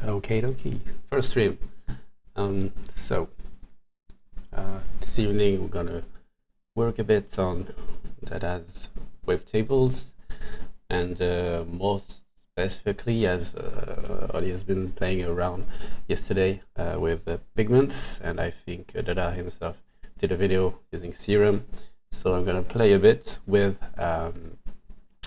Okay, first stream. This evening we're gonna work a bit on Dadda's wavetables, and more specifically, as Oli has been playing around yesterday with pigments, and I think Dadda himself did a video using serum. So I'm gonna play a bit with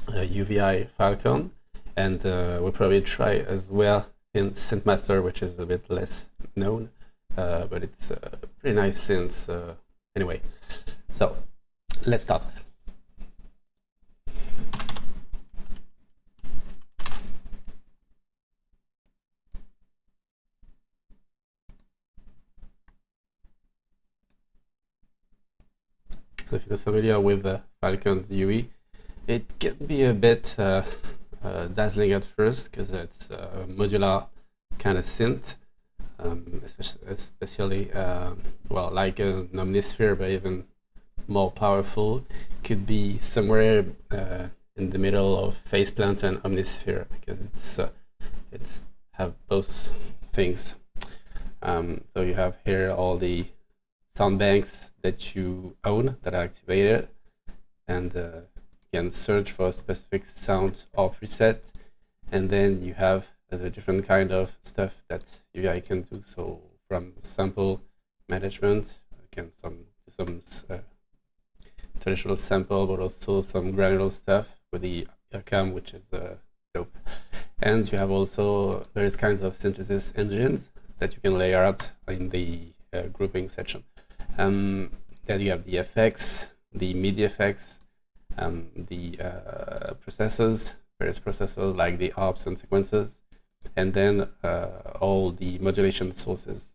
UVI Falcon, and we'll probably try as well in Scentmaster, which is a bit less known, but it's pretty nice since anyway. So let's start. So if you're familiar with Falcon's UE, it can be a bit dazzling at first because it's a modular kind of synth, especially well, like an Omnisphere, but even more powerful. Could be somewhere in the middle of Faceplant and Omnisphere, because it's have both things. So you have here all the sound banks that you own that are activated, and you can search for a specific sound or preset, and then you have the different kind of stuff that UVI can do. So from sample management, again, do some traditional sample, but also some granular stuff with the cam, which is dope. And you have also various kinds of synthesis engines that you can layer out in the grouping section. Then you have the effects, the MIDI effects, the processors, various processors like the ARPs and sequencers, and then all the modulation sources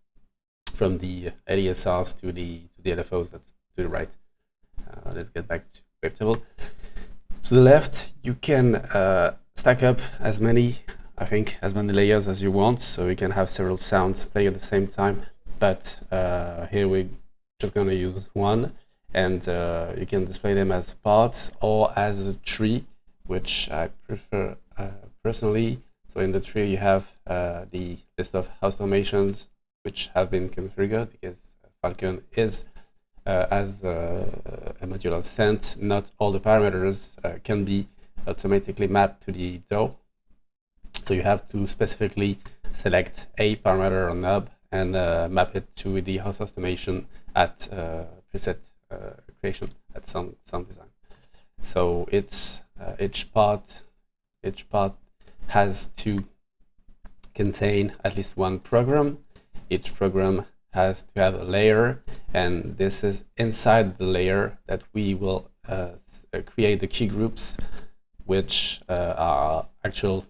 from the ADSRs to the LFOs. That's to the right. Let's get back to Wavetable. To the left, you can stack up as many layers as you want, so you can have several sounds playing at the same time. But here we're just going to use one, and you can display them as parts or as a tree, which I prefer personally. So in the tree you have the list of house automations which have been configured, because Falcon is as a modular synth, not all the parameters can be automatically mapped to the DAW. So you have to specifically select a parameter or knob and map it to the house automation at preset creation, at sound design. So it's each part has to contain at least one program. Each program has to have a layer, and this is inside the layer that we will create the key groups, which are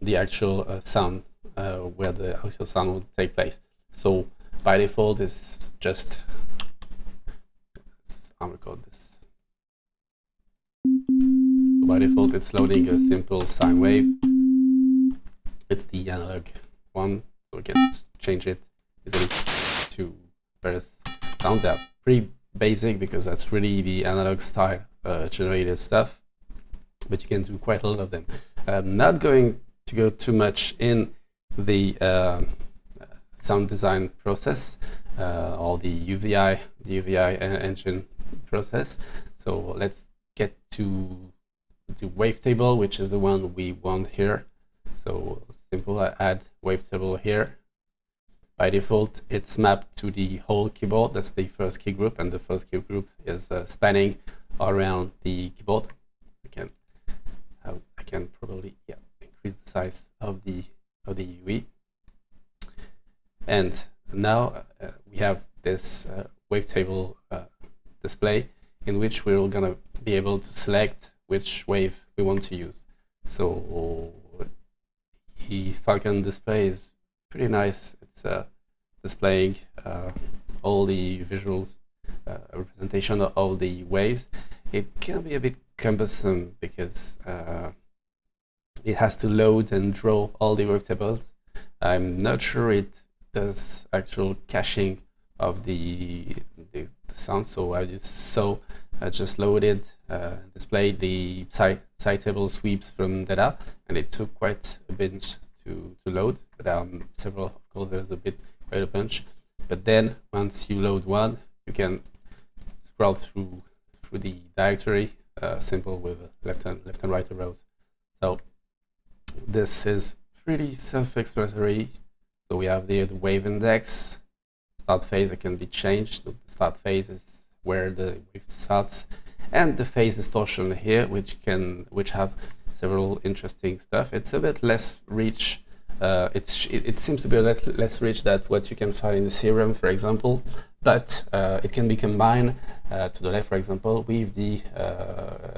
the actual sound, where the actual sound will take place. So by default, it's just, I'll record this. So by default, it's loading a simple sine wave. It's the analog one, so we can change it easily to various sounds that are pretty basic, because that's really the analog style generated stuff, but you can do quite a lot of them. I'm not going to go too much in the sound design process or the UVI engine process. So let's get to the wavetable, which is the one we want here. So simple, I add wavetable here. By default, it's mapped to the whole keyboard. That's the first key group, and the first key group is spanning around the keyboard. I can probably increase the size of the UE. And now we have this wavetable display, in which we're going to be able to select which wave we want to use. So the Falcon display is pretty nice. It's displaying all the visuals, representation of all the waves. It can be a bit cumbersome because it has to load and draw all the wavetables. I'm not sure it does actual caching of the sound. So as you saw, I just loaded, displayed the side table sweeps from Dadda, and it took quite a bit to load. But several, of course, there's quite a bunch. But then once you load one, you can scroll through the directory, simple with left and right arrows. So this is pretty self-explanatory. So we have the wave index, start phase that can be changed. The start phase is where the wave starts, and the phase distortion here, which have several interesting stuff. It's a bit less rich. It seems to be a lot less rich than what you can find in the Serum, for example, but it can be combined to the left, for example, with the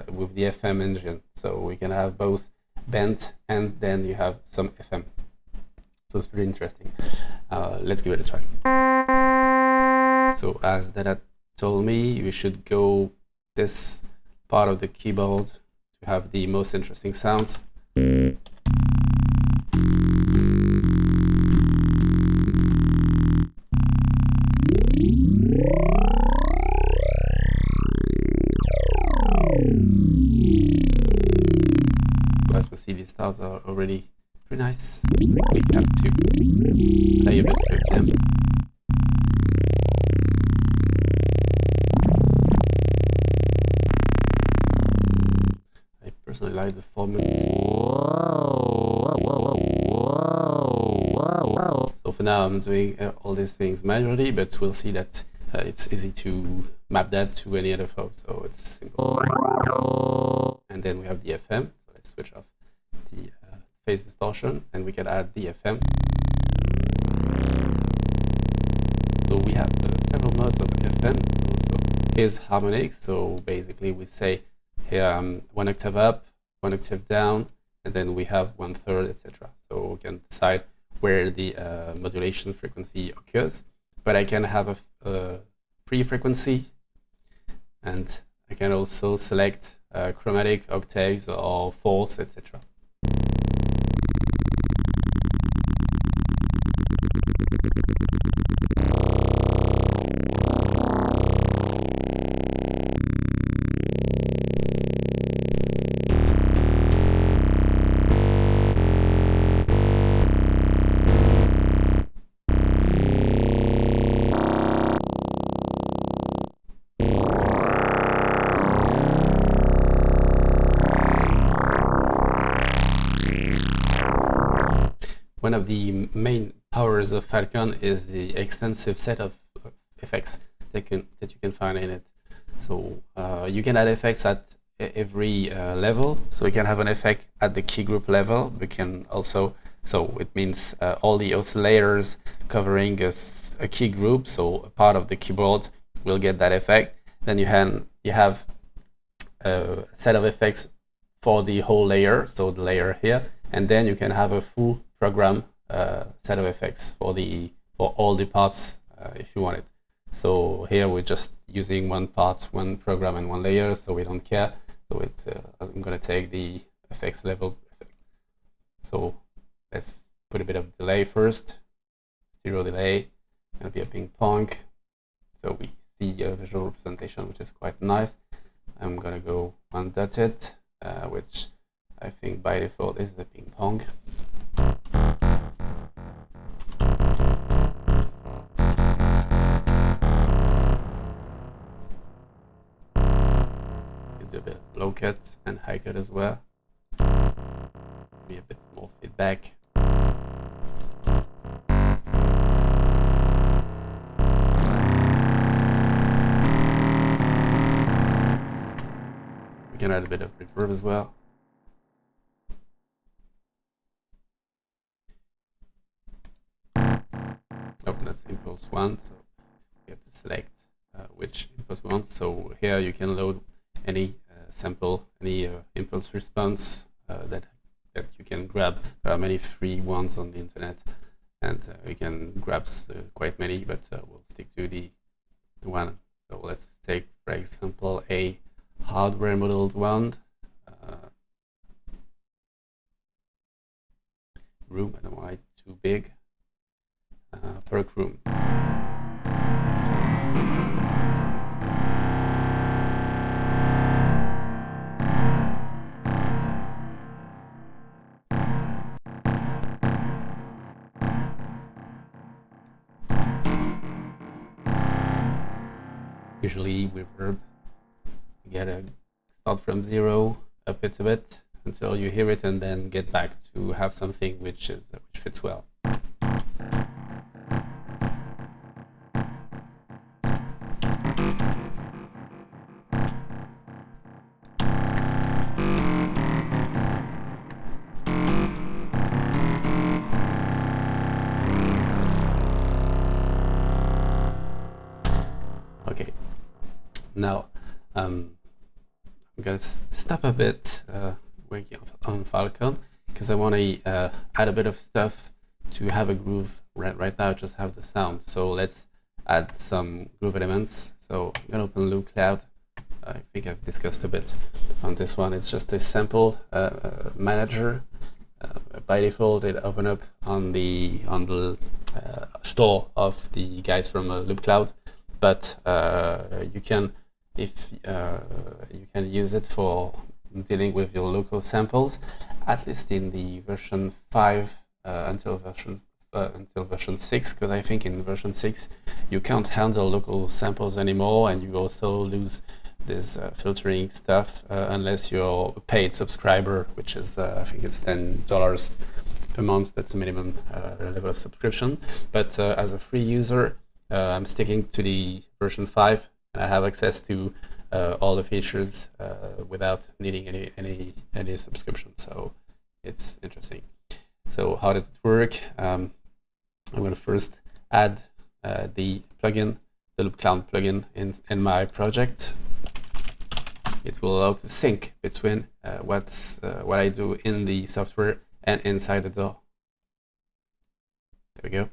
FM engine. So we can have both bent and then you have some FM. So it's pretty interesting. Let's give it a try. So as Dadda told me, we should go this part of the keyboard to have the most interesting sounds. As we see, these stars are already pretty nice. We have to play a bit with them. I personally like the format. So for now I'm doing all these things manually, but we'll see that it's easy to map that to any other phone, so it's simple. And then we have the FM, so let's switch off the phase distortion and we can add the FM. So we have several modes of FM. Also is harmonic, so basically we say here 1 octave up, 1 octave down, and then we have 1/3, etc. So we can decide where the modulation frequency occurs. But I can have a free frequency, and I can also select chromatic, octaves, or fourths, etc. One of the main powers of Falcon is the extensive set of effects that you can find in it. So you can add effects at every level. So we can have an effect at the key group level. We can also, so it means all the oscillators covering a key group. So a part of the keyboard will get that effect. Then you have a set of effects for the whole layer. So the layer here, and then you can have a full program set of effects for all the parts if you want it. So here we're just using one part, one program, and one layer, so we don't care. So it's I'm gonna take the effects level effect. So let's put a bit of delay first. 0 delay, gonna be a ping pong. So we see a visual representation, which is quite nice. I'm gonna go undotted, which I think by default is the ping pong. Do a bit of low cut and high cut as well. Be a bit more feedback. We can add a bit of reverb as well. Oh, that's impulse 1, so you have to select which impulse we want. So here you can load any sample, any impulse response that you can grab. There are many free ones on the internet, and you can grab quite many, but we'll stick to the one. So let's take, for example, a hardware modeled one. Room, I don't want it too big. Perk room. usually reverb. You gotta start from 0, up it a bit until you hear it, and then get back to have something which fits well. Okay, now I'm gonna stop a bit working on Falcon because I want to add a bit of stuff to have a groove. Right now I just have the sound, so let's add some groove elements. So I'm gonna open Loopcloud. I think I've discussed a bit on this one. It's just a sample manager. By default, it open up on the store of the guys from Loopcloud, but you can use it for dealing with your local samples, at least in the version 5 until version 6, because I think in version 6 you can't handle local samples anymore, and you also lose this filtering stuff unless you're a paid subscriber, which is I think it's $10 per month. That's the minimum level of subscription. But as a free user, I'm sticking to the version 5. I have access to all the features without needing any subscription. So it's interesting. So how does it work? I'm going to first add the plugin, the Loopcloud plugin in my project. It will allow to sync between what I do in the software and inside the DAW. There we go.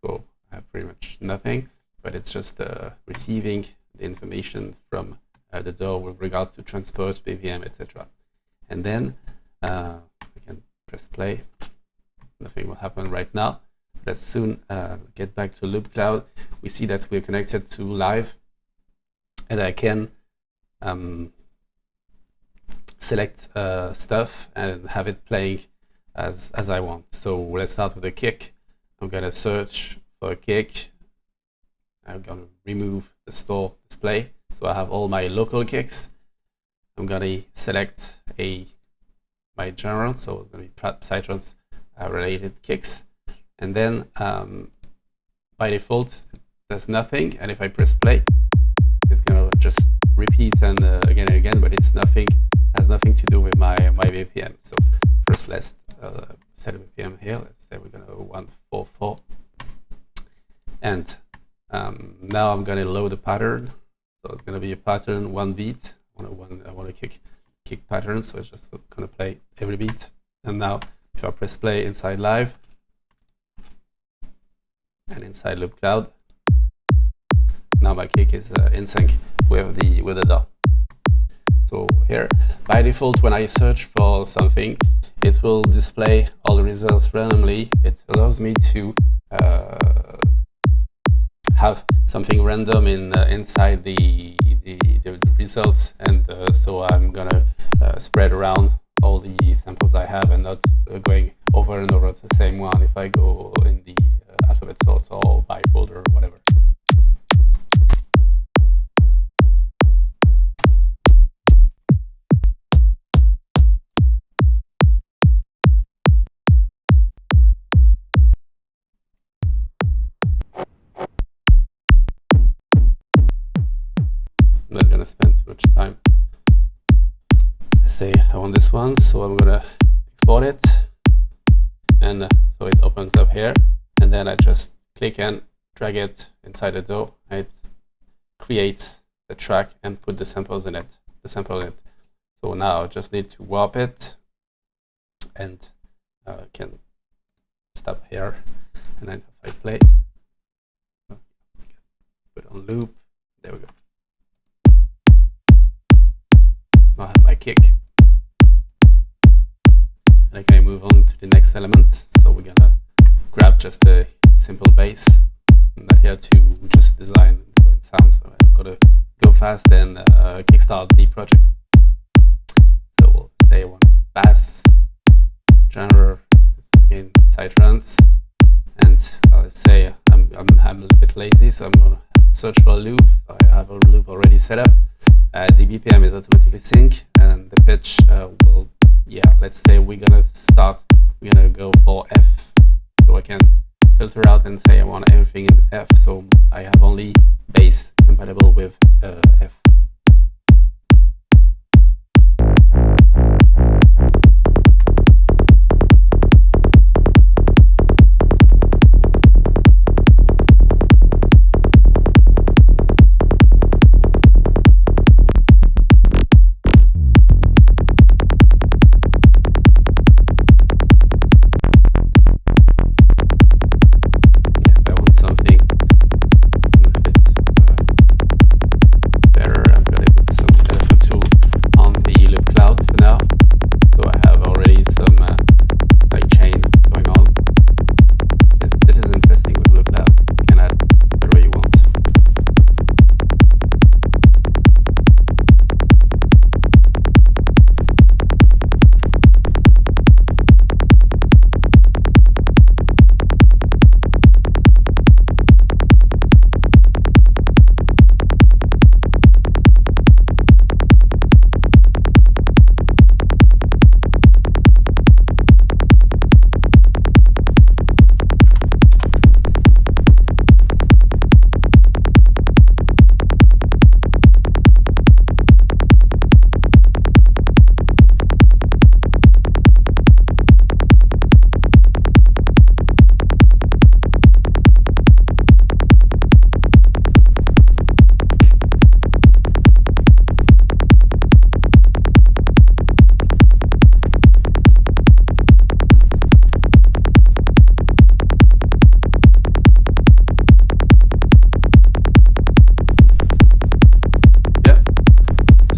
So I have pretty much nothing, but it's just receiving the information from the DAW with regards to transport, BPM, etc. And then I can press play. Nothing will happen right now. Let's soon get back to Loopcloud. We see that we're connected to live, and I can select stuff and have it playing as I want. So let's start with a kick. I'm gonna search for a kick. I'm gonna remove the store display, so I have all my local kicks. I'm gonna select my genre, so it's gonna be Psytrance related kicks, and then by default there's nothing, and if I press play, it's gonna just repeat and again and again, but it's nothing, has nothing to do with my BPM. So first let's set a BPM here. Let's say we're gonna go 144, and now I'm gonna load a pattern. So it's gonna be a pattern, one beat. I want a kick pattern, so it's just gonna play every beat. And now if I press play inside live and inside Loopcloud, now my kick is in sync with the DAW. So here, by default, when I search for something, it will display all the results randomly. It allows me to have something random inside the results, and so I'm gonna spread around all the samples I have and not going over and over the same one if I go in the alphabet sorts or by folder or whatever. I'm not gonna spend too much time. Say I want this one, so I'm gonna export it, and so it opens up here, and then I just click and drag it inside the DAW. It creates the track and put the samples in it, So now I just need to warp it, and can stop here, and then if I play, put on loop. There we go. I have my kick, and I can move on to the next element. So we're gonna grab just a simple bass, and not here to just design sound. So I've got to go fast and kickstart the project. So we'll say I want a bass genre, again Psytrance, and let's say I'm a little bit lazy, so I'm gonna search for a loop. So I have a loop already set up. The BPM is automatically sync, and the pitch will, yeah, let's say we're gonna go for F. So I can filter out and say I want everything in F. So I have only bass compatible with F.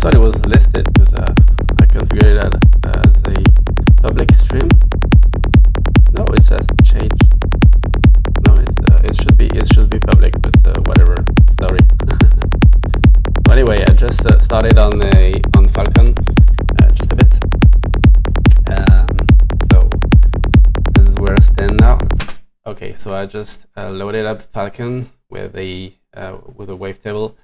Thought it was listed because I configured that as a public stream. No, it has changed. No, it should be public, but whatever. Sorry. So anyway, I just started on Falcon just a bit. So this is where I stand now. Okay, so I just loaded up Falcon with a wavetable.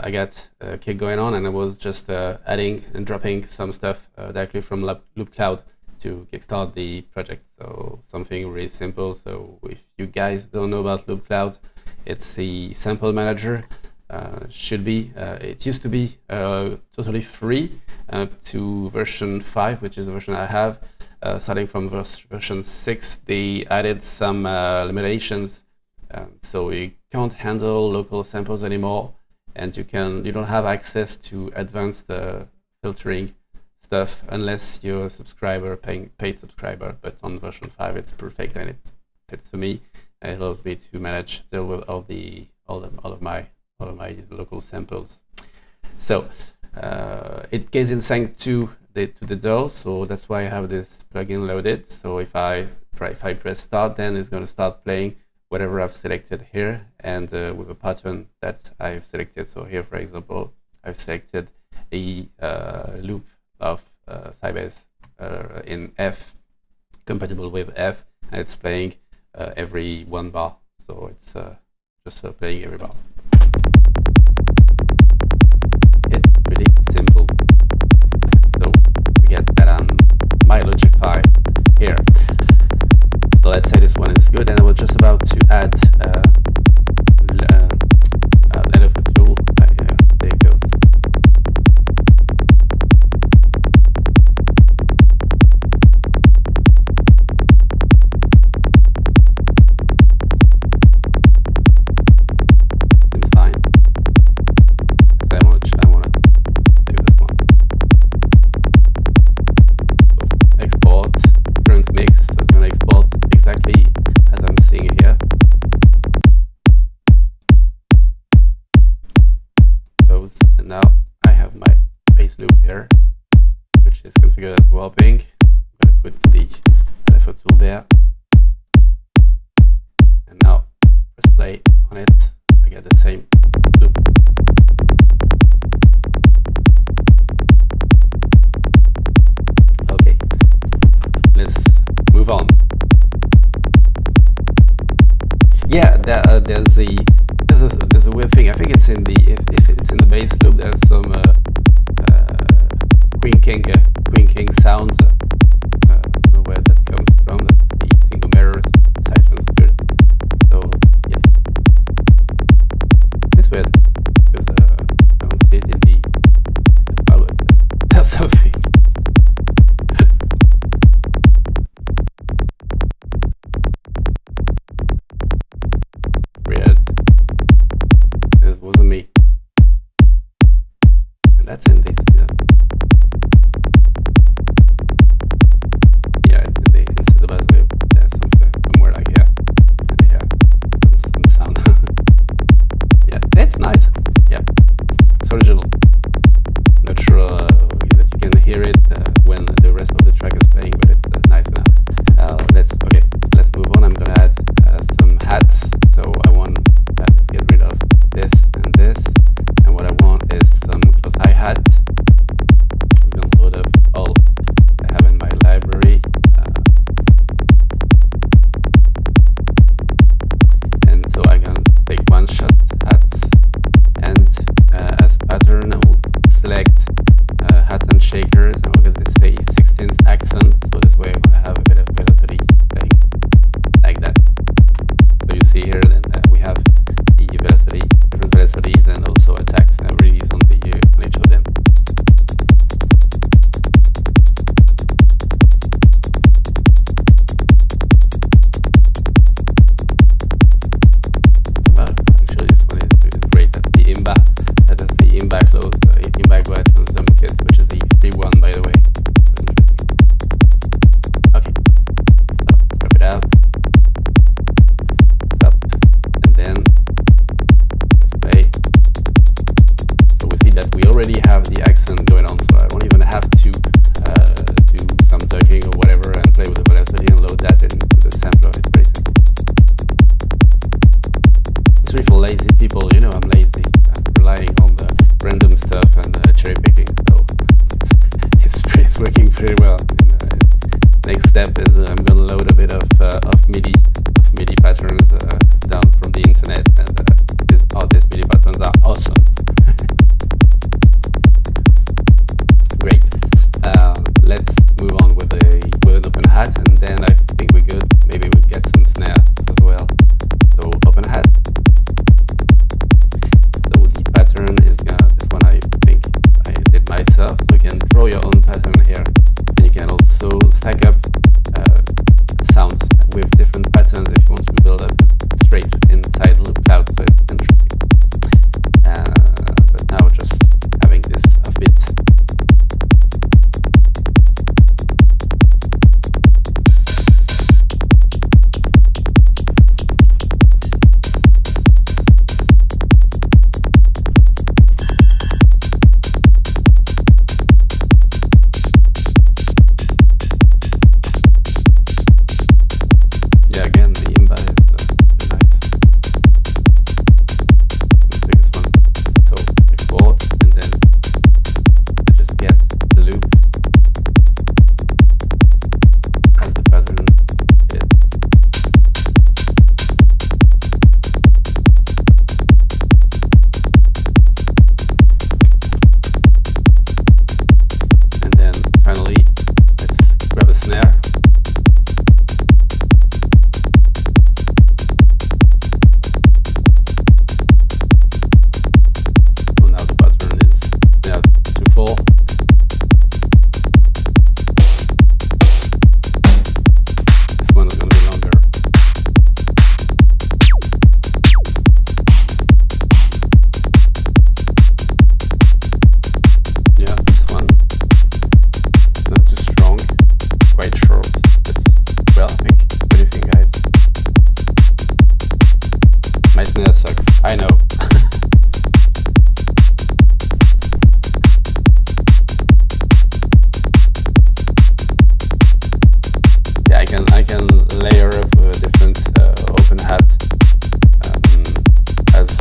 I got a kick going on, and I was just adding and dropping some stuff directly from Loopcloud to kickstart the project. So something really simple. So if you guys don't know about Loopcloud, it's the sample manager. It used to be totally free to version 5, which is the version I have. Starting from version 6, they added some limitations, so you can't handle local samples anymore. And you don't have access to advanced filtering stuff unless you're a subscriber, paid subscriber. But on version 5, it's perfect, and it fits for me. And it allows me to deal with all of my local samples. So it gets in sync to the DAW, so that's why I have this plugin loaded. So if I press start, then it's going to start playing whatever I've selected here, and with a pattern that I've selected. So here, for example, I've selected a loop of Sybase in F, compatible with F, and it's playing every 1 bar. So it's just playing every bar. It's really simple. So we get that on my Logify here. So let's say this one is good, and I was just about to add a tool. Yeah, there it goes. Seems fine. I want to do this one. So export current mix. So it's going to export exactly as I'm seeing it here. And now I have my bass loop here, which is configured as warping. I'm going to put the LFO tool there. And now press play on it. I get the same loop. Okay, let's move on. Yeah, there's there's a weird thing. I think it's in the if it's in the bass loop. There's some quinking sound. I don't know where that comes from. That's the single mirrors side transferred. So yeah, it's weird because I don't see it in the file. There's something. Weird. This wasn't me. And that's in this. Yeah, it's in the bass loop. There's somewhere like here. And here. Some sound. Yeah, it's nice. Yeah. It's original. Not sure that you can hear it when the rest of the track is playing, but it's nice for now. Let's move on. I'm gonna add some hats. So I want let's get rid of this and this, and what I want is some close hi-hat. I'm gonna load up all I have in my library, and so I'm gonna take one shot hats, and as pattern I will select hats and shakers, and we're gonna say 16th accent, so this way I'm gonna have a bit of velocity playing like that. So you see here then we have the velocity, different velocities, and also attacks release on each of them. Actually this one is great. That's the IMBA. That's the IMBA close, IMBA Guatrans drum kit, which is the free one, by the way. That's interesting. Okay, so rip it out. Stop, and then let's play. So we see that we already have the accent going on, so I don't even have to do some ducking or whatever and play with the velocity and load that into the sampler. It's very simple. It's really for lazy people, you know. I'm lazy. I'm relying on the random stuff and cherry picking, so it's working pretty well. And, next step is I'm gonna load a bit of MIDI patterns down from the internet, and these MIDI patterns are awesome. Great. Let's move on with an open hat, and then I think we're good. Maybe we'll get some snare as well. So open hat. So the pattern is this one. I think I did myself. So you can draw your own pattern here, and you can also stack up sounds with different patterns if you want to build up straight inside Loopcloud. So it's interesting. But now just having this a bit. I know. Yeah, I can layer up a different open hat as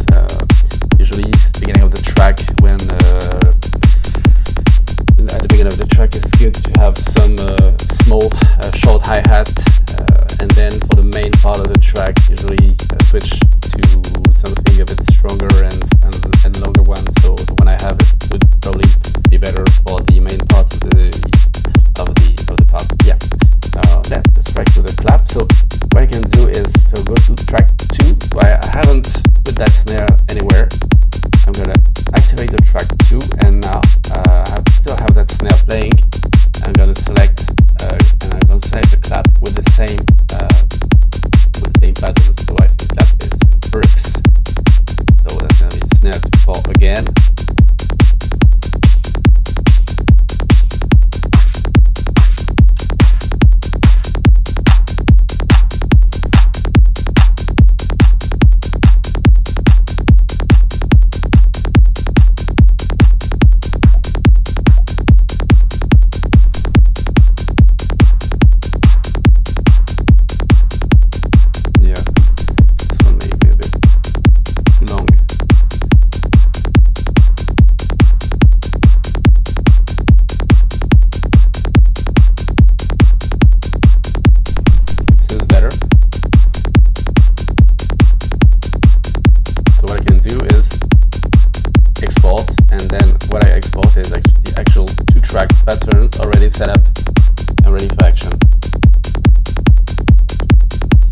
usually it's the beginning of the track when at the beginning of the track it's good to have some small short hi-hat and then for the main part of the track usually switch to something a bit stronger and longer one. So the one I have would probably be better for the main part of the part. Yeah, that's the track with the clap. So what I can do is go to track 2. I haven't put that snare anywhere. I'm gonna activate the track 2, and now I still have that snare playing. I'm gonna select and I'm gonna select the clap with the same pattern. So I think clap is in bricks. So that's gonna be snare to 4 again. Patterns already set up and ready for action.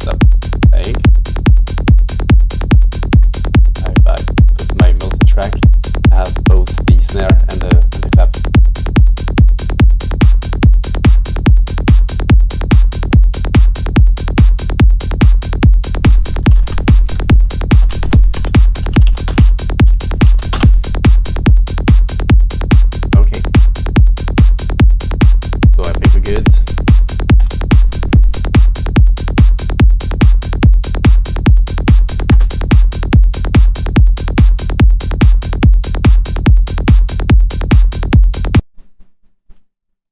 Stop playing. If I go to my multi-track, I have both the snare and the clap.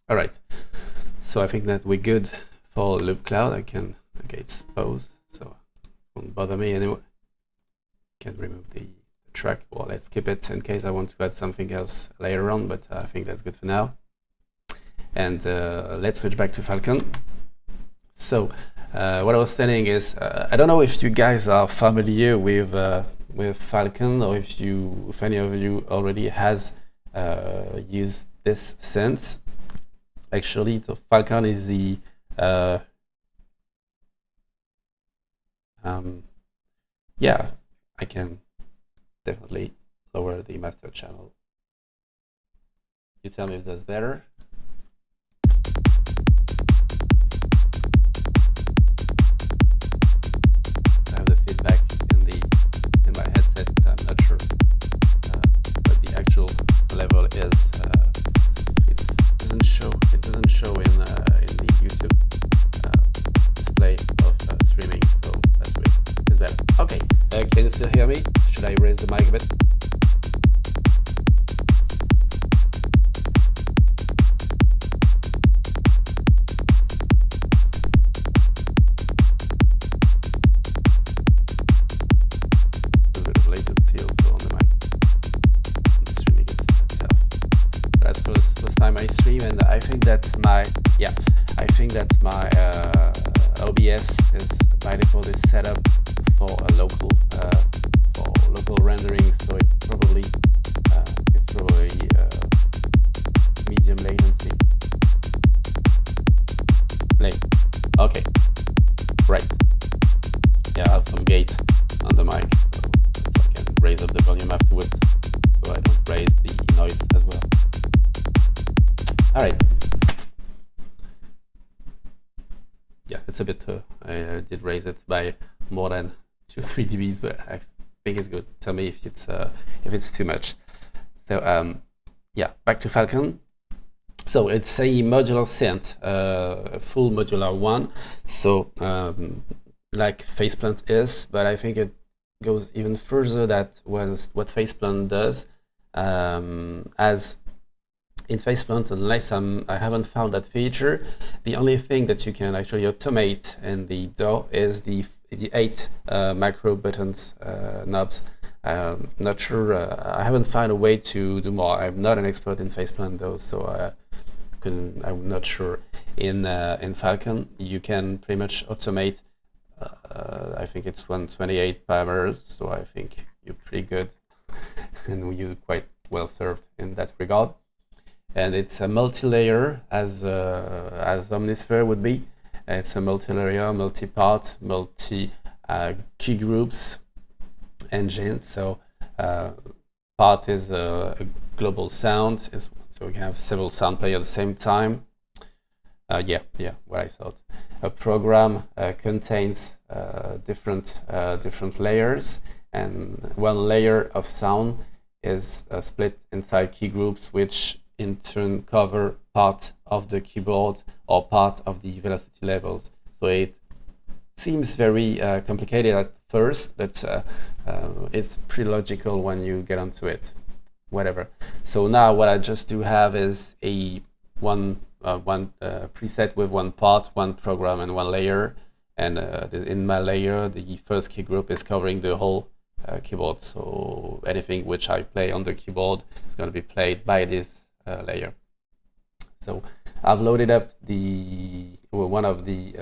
Alright, so I think that we're good for Loopcloud. Okay, it's paused, so it won't bother me anymore. Can remove the track, or let's keep it in case I want to add something else later on, but I think that's good for now. And let's switch back to Falcon. So what I was saying is, I don't know if you guys are familiar with Falcon, or if any of you already has used this synth. Actually, so Falcon is the yeah, I can definitely lower the master channel. You tell me if that's better. I have the feedback in my headset, but I'm not sure what the actual level is. It doesn't show in the YouTube display of streaming, so that's weird. It's better. Okay, can you still hear me? Should I raise the mic a bit? There's a bit of latency also on the mic. The streaming itself. That's the first time I stream, and I think that my OBS is by default is set up for a local rendering, so it's probably medium latency. Okay, right. Yeah, I have some gate on the mic, so I can raise up the volume afterwards, so I don't raise the noise as well. All right. Yeah, it's a bit. I did raise it by more than 2-3 dBs, but I think it's good. Tell me if it's too much. So yeah, back to Falcon. So it's a modular synth, a full modular one. So like Faceplant is, but I think it goes even further than what Faceplant does. As in Faceplant, unless I haven't found that feature, the only thing that you can actually automate in the DAW is the 8 macro buttons, knobs. Not sure, I haven't found a way to do more. I'm not an expert in Faceplant though, so I'm not sure. In Falcon, you can pretty much automate. I think it's 128 parameters, so I think you're pretty good and you're quite well served in that regard. And it's a multi-layer as Omnisphere would be. It's a multi-layer, multi-part, multi-key groups engine. So part is a global sound, so we have several sound players at the same time. Yeah, what I thought. A program contains different layers, and one layer of sound is split inside key groups, which in turn cover part of the keyboard or part of the velocity levels. So it seems very complicated at first, but it's pretty logical when you get onto it. Whatever. So now what I just do have is a one preset with one part, one program, and one layer. And in my layer, the first key group is covering the whole keyboard. So anything which I play on the keyboard is going to be played by this layer. So I've loaded up one of the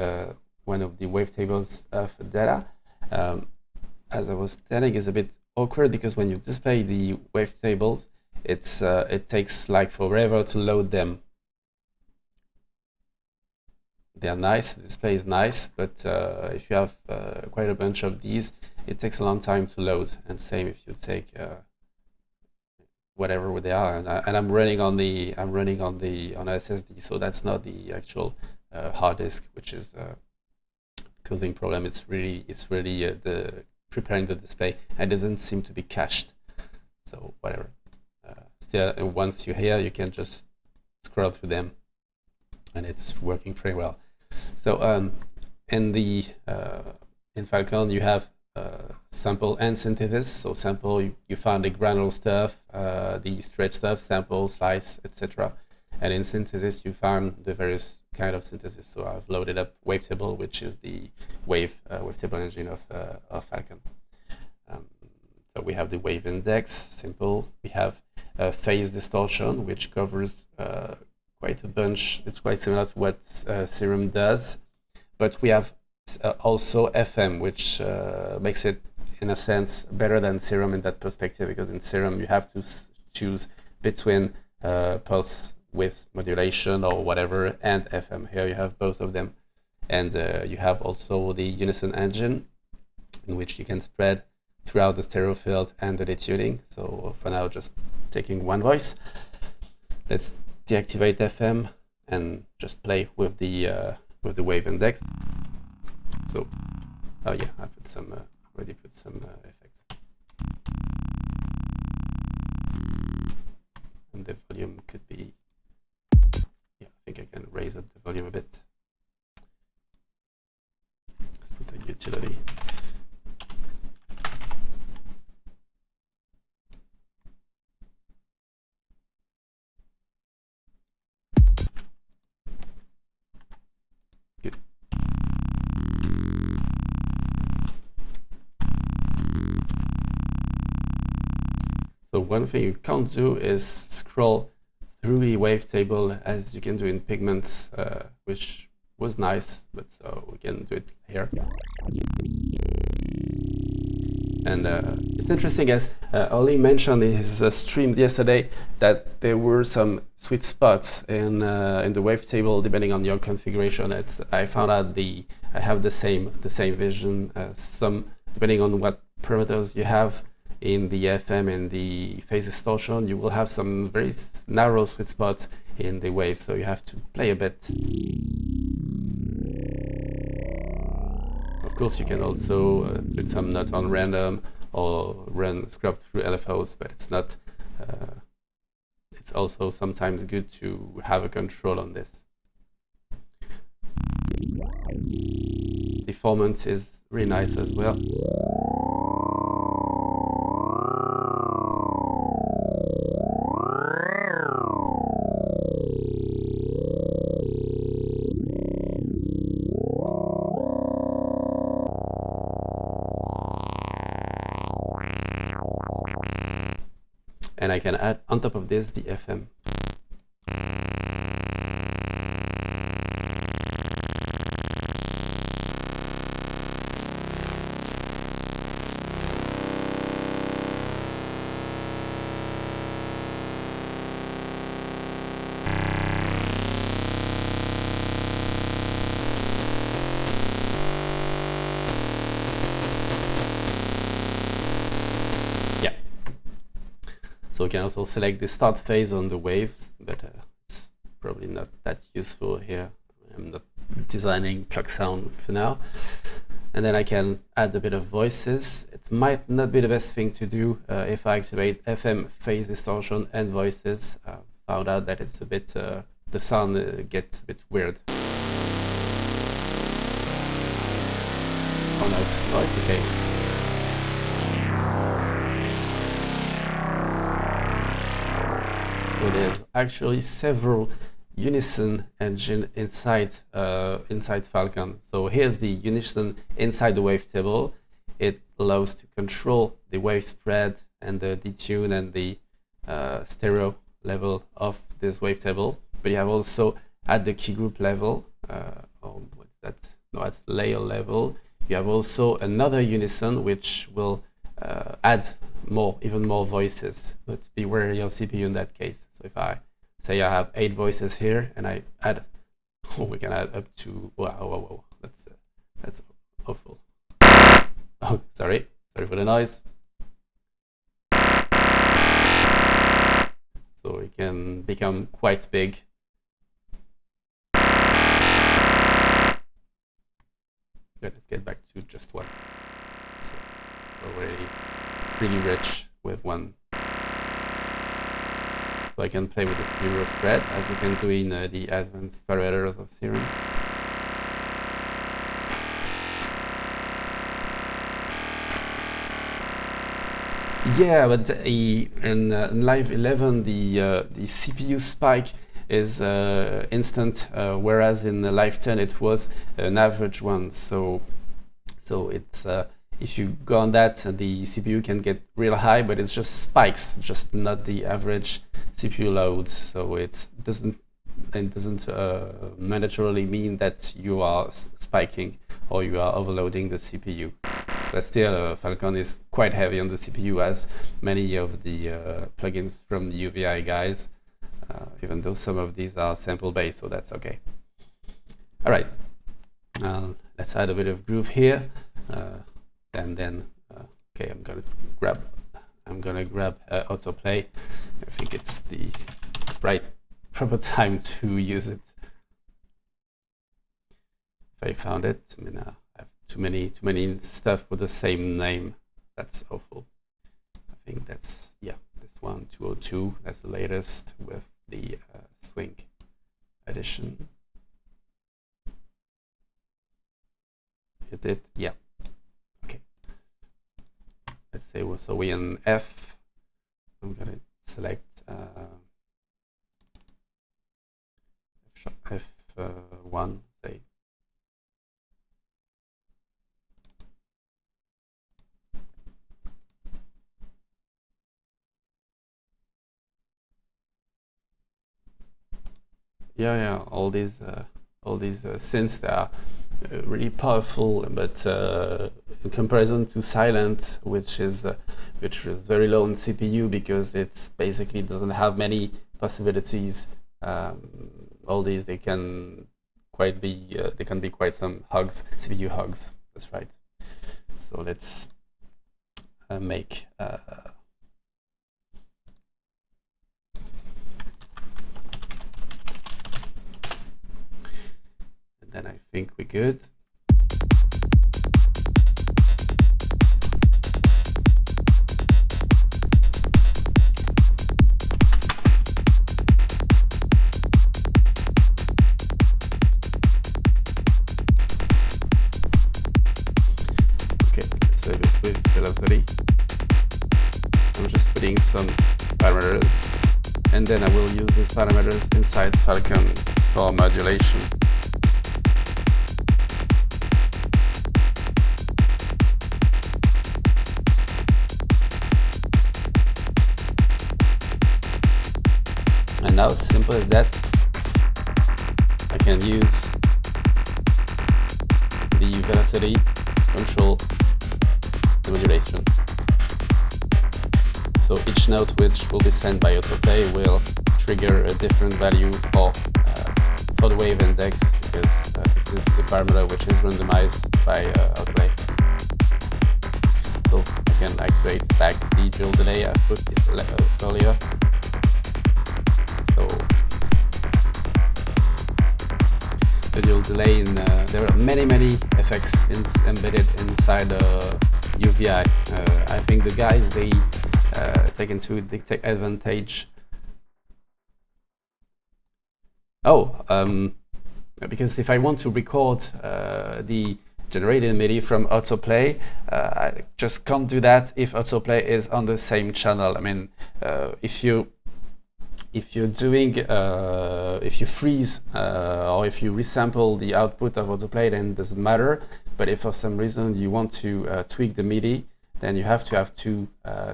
wavetables for Dadda. As I was telling, is a bit awkward because when you display the wavetables, it takes like forever to load them. They are nice, the display is nice, but if you have quite a bunch of these, it takes a long time to load. And same if you take whatever they are, and I'm running on SSD, so that's not the actual hard disk, which is causing problem. It's really the preparing the display, and it doesn't seem to be cached. So whatever. Still, once you're here, you can just scroll through them, and it's working pretty well. So in Falcon, you have sample and synthesis. So sample, you found the granular stuff, the stretch stuff, sample, slice, etc. And in synthesis, you found the various kind of synthesis. So I've loaded up Wavetable, which is the wavetable engine of Falcon. So we have the wave index, simple. We have phase distortion, which covers quite a bunch. It's quite similar to what Serum does, but we have also FM, which makes it, in a sense, better than Serum in that perspective, because in Serum you have to choose between pulse width modulation or whatever and FM. Here you have both of them, and you have also the unison engine, in which you can spread throughout the stereo field and the detuning. So for now, just taking one voice. Let's deactivate FM and just play with the wave index. So, oh yeah, I put some already put some effects, and the volume could be. Yeah, I think I can raise up the volume a bit. Let's put a utility. So one thing you can't do is scroll through the wavetable as you can do in Pigments, which was nice, but so we can do it here. And it's interesting, as Oli mentioned in his stream yesterday, that there were some sweet spots in the wavetable depending on your configuration. I found out I have the same vision. Some depending on what parameters you have in the FM and the phase distortion, you will have some very narrow sweet spots in the wave, so you have to play a bit. Of course, you can also put some nut on random or scrub through LFOs, but it's not. It's also sometimes good to have a control on this. Deformant is really nice as well. And I can add on top of this the FM. So you can also select the start phase on the waves, but it's probably not that useful here. I'm not designing plug sound for now. And then I can add a bit of voices. It might not be the best thing to do if I activate FM, phase distortion, and voices. Found out that it's a bit, the sound gets a bit weird. Oh no, it's okay. So there's actually several unison engine inside Falcon. So here's the unison inside the wavetable. It allows to control the wave spread and the detune and the stereo level of this wavetable. But you have also at the key group level, what's that? No, it's layer level. You have also another unison which will add even more voices, but beware your CPU in that case. So if I say I have 8 voices here and I add, we can add up to, whoa, that's awful. Oh, sorry for the noise. So it can become quite big. Let's get back to just one. So it's already pretty rich with one. So I can play with the stereo spread, as you can do in the advanced parameters of Serum. Yeah, but in Live 11, the CPU spike is instant, whereas in Live 10 it was an average one. So it's if you go on that, the CPU can get real high, but it's just spikes, just not the average CPU load. So it doesn't mandatorily mean that you are spiking or you are overloading the CPU. But still, Falcon is quite heavy on the CPU, as many of the plugins from the UVI guys, even though some of these are sample based, so that's okay. All right, let's add a bit of groove here, and then okay, I'm gonna grab autoplay. I think it's the proper time to use it. If I found it, I mean, I have too many stuff with the same name. That's awful. I think that's, yeah, this one, 202. That's the latest with the swing edition. Is it? Yeah. Okay. Let's say so we in F. I'm gonna select F1. Say. Yeah, all these synths, they are really powerful, but in comparison to Silent, which is very low in CPU because it's basically doesn't have many possibilities. All these, they can be quite some hogs, CPU hogs. That's right. So let's make. Then I think we're good. Okay, let's play this with velocity. I'm just putting some parameters, and then I will use these parameters inside Falcon for modulation. And now, simple as that, I can use the velocity control the modulation. So each note which will be sent by autoplay will trigger a different value for the wave index, because this is the parameter which is randomized by autoplay. So I can activate back the dual delay I put earlier. So the dual delay, there are many effects embedded inside UVI. I think the guys, they take advantage. Because if I want to record the generated MIDI from autoplay, I just can't do that if autoplay is on the same channel. I mean, if you freeze or if you resample the output of autoplay, then it doesn't matter. But if for some reason you want to tweak the MIDI, then you have to have two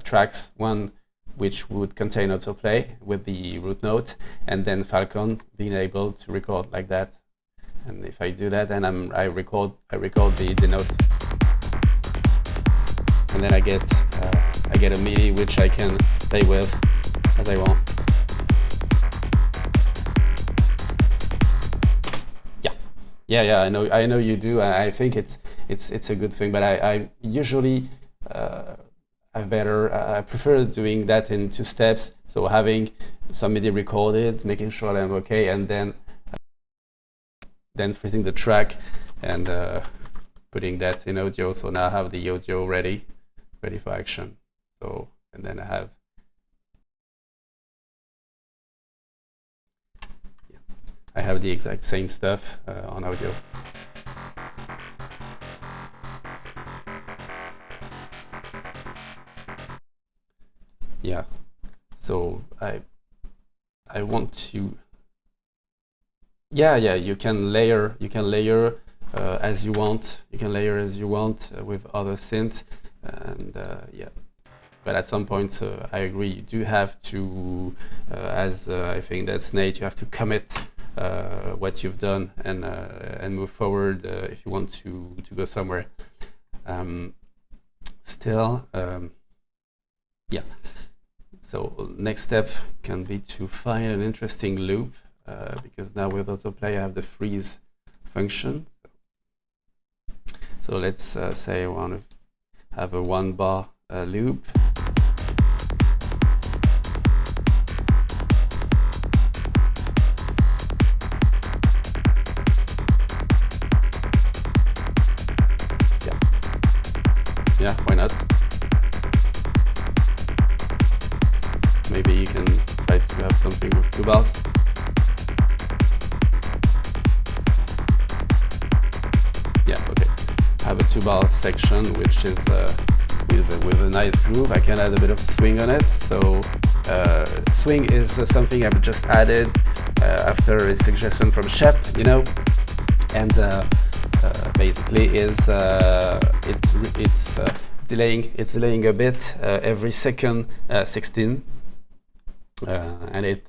tracks, one which would contain autoplay with the root note, and then Falcon being able to record like that. And if I do that, then I record the note, and then I get a MIDI which I can play with as I want. Yeah, I know you do. I think it's a good thing, but I usually I prefer doing that in 2 steps. So having some MIDI recorded, making sure I'm okay, and then freezing the track and putting that in audio. So now I have the audio ready for action. So, and then I have the exact same stuff on audio. Yeah, so I want to. Yeah, you can layer as you want. You can layer as you want with other synths, and yeah. But at some point, I agree, you do have to, as I think that's Nate, you have to commit what you've done and move forward if you want to go somewhere. Yeah. So next step can be to find an interesting loop, because now with autoplay I have the freeze function. So let's say I want to have a 1 bar loop. Yeah, why not? Maybe you can try to have something with 2 bars. Yeah, okay. I have a 2 bar section which is with a nice groove. I can add a bit of swing on it. So swing is something I've just added after a suggestion from Shep, you know, and basically is it's delaying a bit every second 16, and it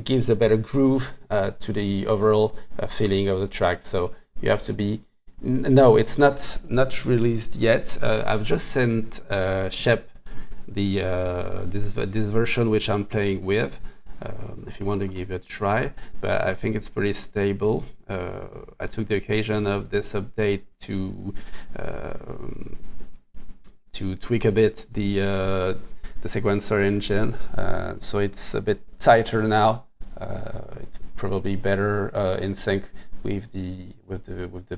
gives a better groove to the overall feeling of the track. So you have to be. No, it's not released yet. I've just sent Shep this version which I'm playing with. If you want to give it a try, but I think it's pretty stable. I took the occasion of this update to tweak a bit the sequencer engine, so it's a bit tighter now. It's probably better in sync with the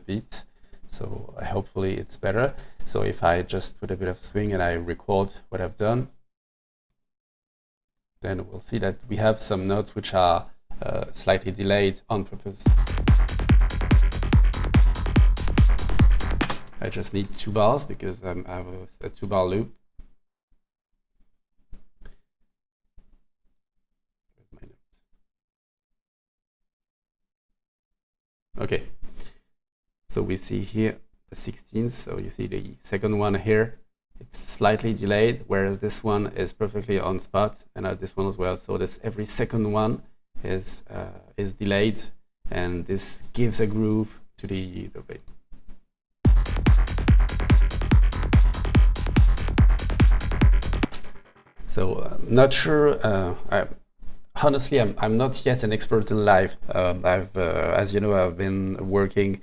beat. So hopefully it's better. So if I just put a bit of swing and I record what I've done, then we'll see that we have some notes which are slightly delayed on purpose. I just need 2 bars because I have a 2 bar loop. Where's my note? Okay, so we see here the 16th. So you see the second one here. It's slightly delayed, whereas this one is perfectly on spot, and this one as well. So this every second one is delayed, and this gives a groove to the beat. So not sure. Honestly, I'm not yet an expert in live. As you know, I've been working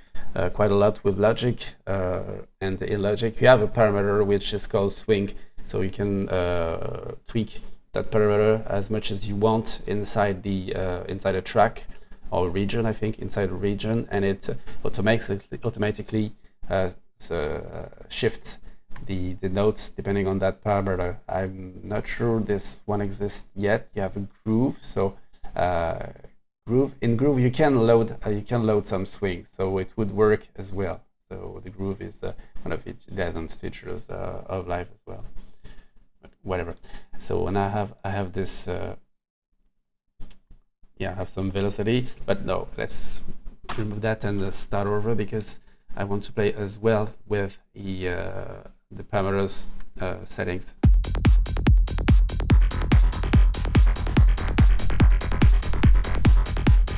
quite a lot with Logic, and in Logic you have a parameter which is called swing, so you can tweak that parameter as much as you want inside a track or region, I think, inside a region, and it automatically shifts the notes depending on that parameter. I'm not sure this one exists yet. You have a groove, so in groove you can load some swing, so it would work as well. So the groove is one of the pleasant features of Live as well. But whatever. So when I have this, I have some velocity, but no, let's remove that and start over, because I want to play as well with the parameters settings.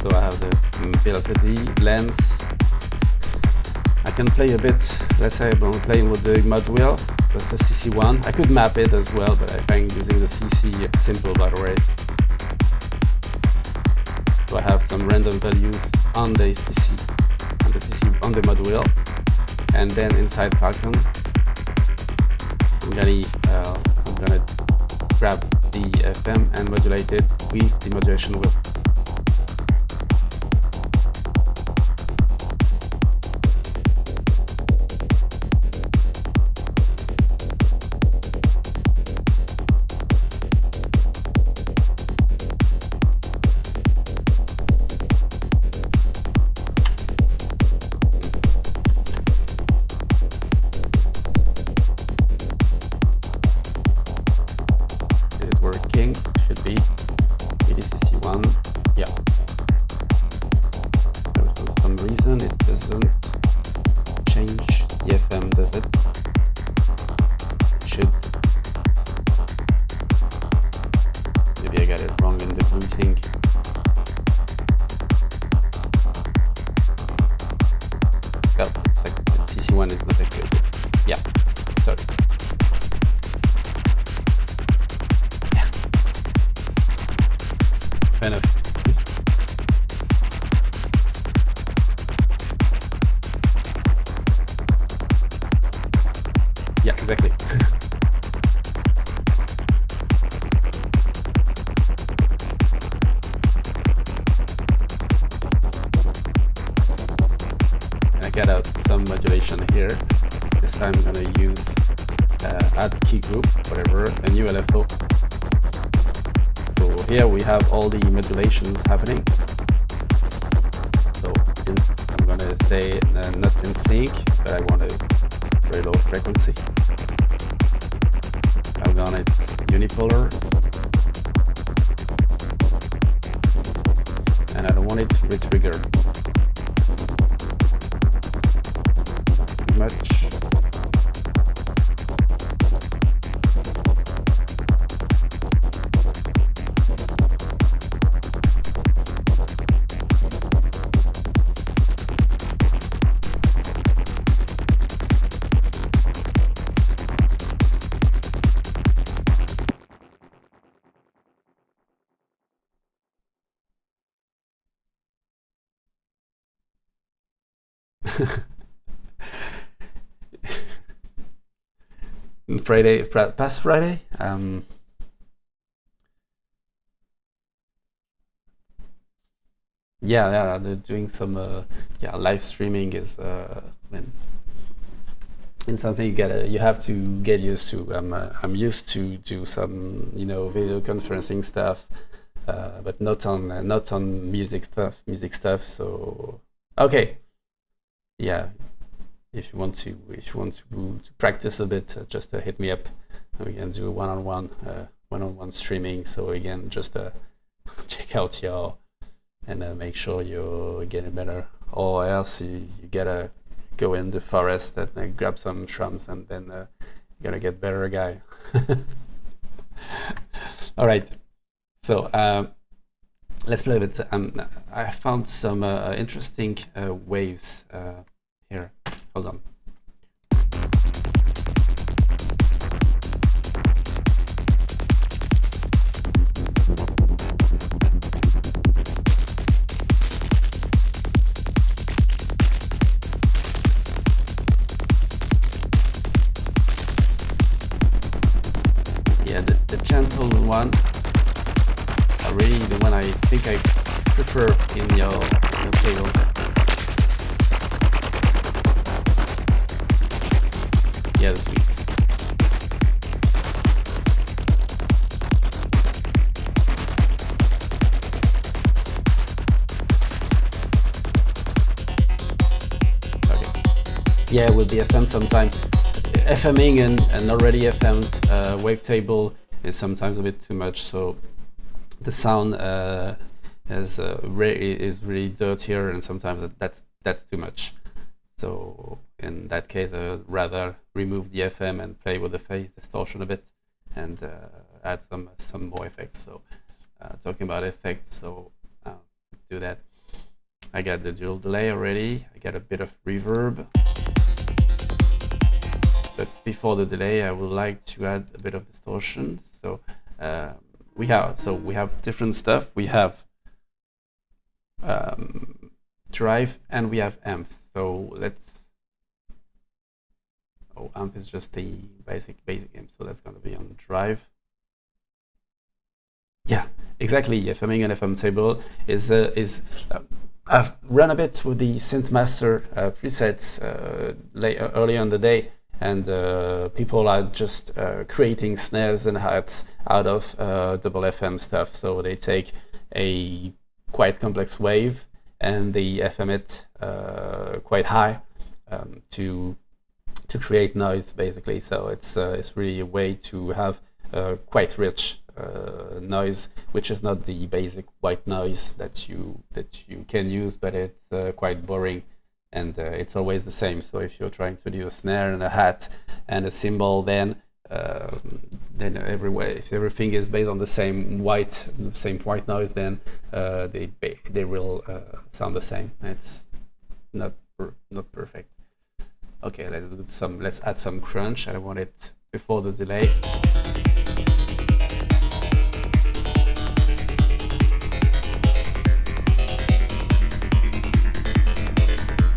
So I have the velocity, length. I can play a bit, let's say I'm playing with the mod wheel, that's the CC1. I could map it as well, but I find using the CC simple battle rate. So I have some random values on the CC, on the mod wheel, and then inside Falcon, I'm gonna grab the FM and modulate it with the modulation wheel. Get out some modulation here. This time I'm going to use add key group, whatever, a new LFO. So here we have all the modulations happening. So I'm going to say not in sync, but I want a very low frequency. I want it unipolar, and I don't want it to retrigger much. Past Friday, they're doing some live streaming is in something you have to get used to. I'm used to do some video conferencing stuff, but not on music stuff. So okay, yeah. If you want to practice a bit, just hit me up. We can do one-on-one streaming. So again, just check out y'all and make sure you're getting better. Or else you gotta go in the forest and grab some shrooms, and then you're gonna get better, guy. All right. So let's play a bit. I found some interesting waves here. Hold on. wavetable one, really the one I think I prefer in your table. Yeah, the sweeps. Yeah, with the FM sometimes. FMing and already FM'd wavetable is sometimes a bit too much, so the sound is really dirtier, and sometimes that's too much. So in that case, I'd rather remove the FM and play with the phase distortion a bit and add some more effects. So talking about effects, so let's do that. I got the dual delay already. I got a bit of reverb. But before the delay, I would like to add a bit of distortion. So we have different stuff. We have drive and we have amps. So amp is just the basic amp. So that's going to be on drive. Yeah, exactly. FMing and FM table is I've run a bit with the Synthmaster presets earlier in the day. And people are just creating snares and hats out of double FM stuff. So they take a quite complex wave and they FM it quite high to create noise, basically. So it's really a way to have quite rich noise, which is not the basic white noise that you can use, but it's quite boring. And it's always the same. So if you're trying to do a snare and a hat and a cymbal, then if everything is based on the same white noise, then they will sound the same. It's not perfect. Okay, let's add some crunch. I want it before the delay.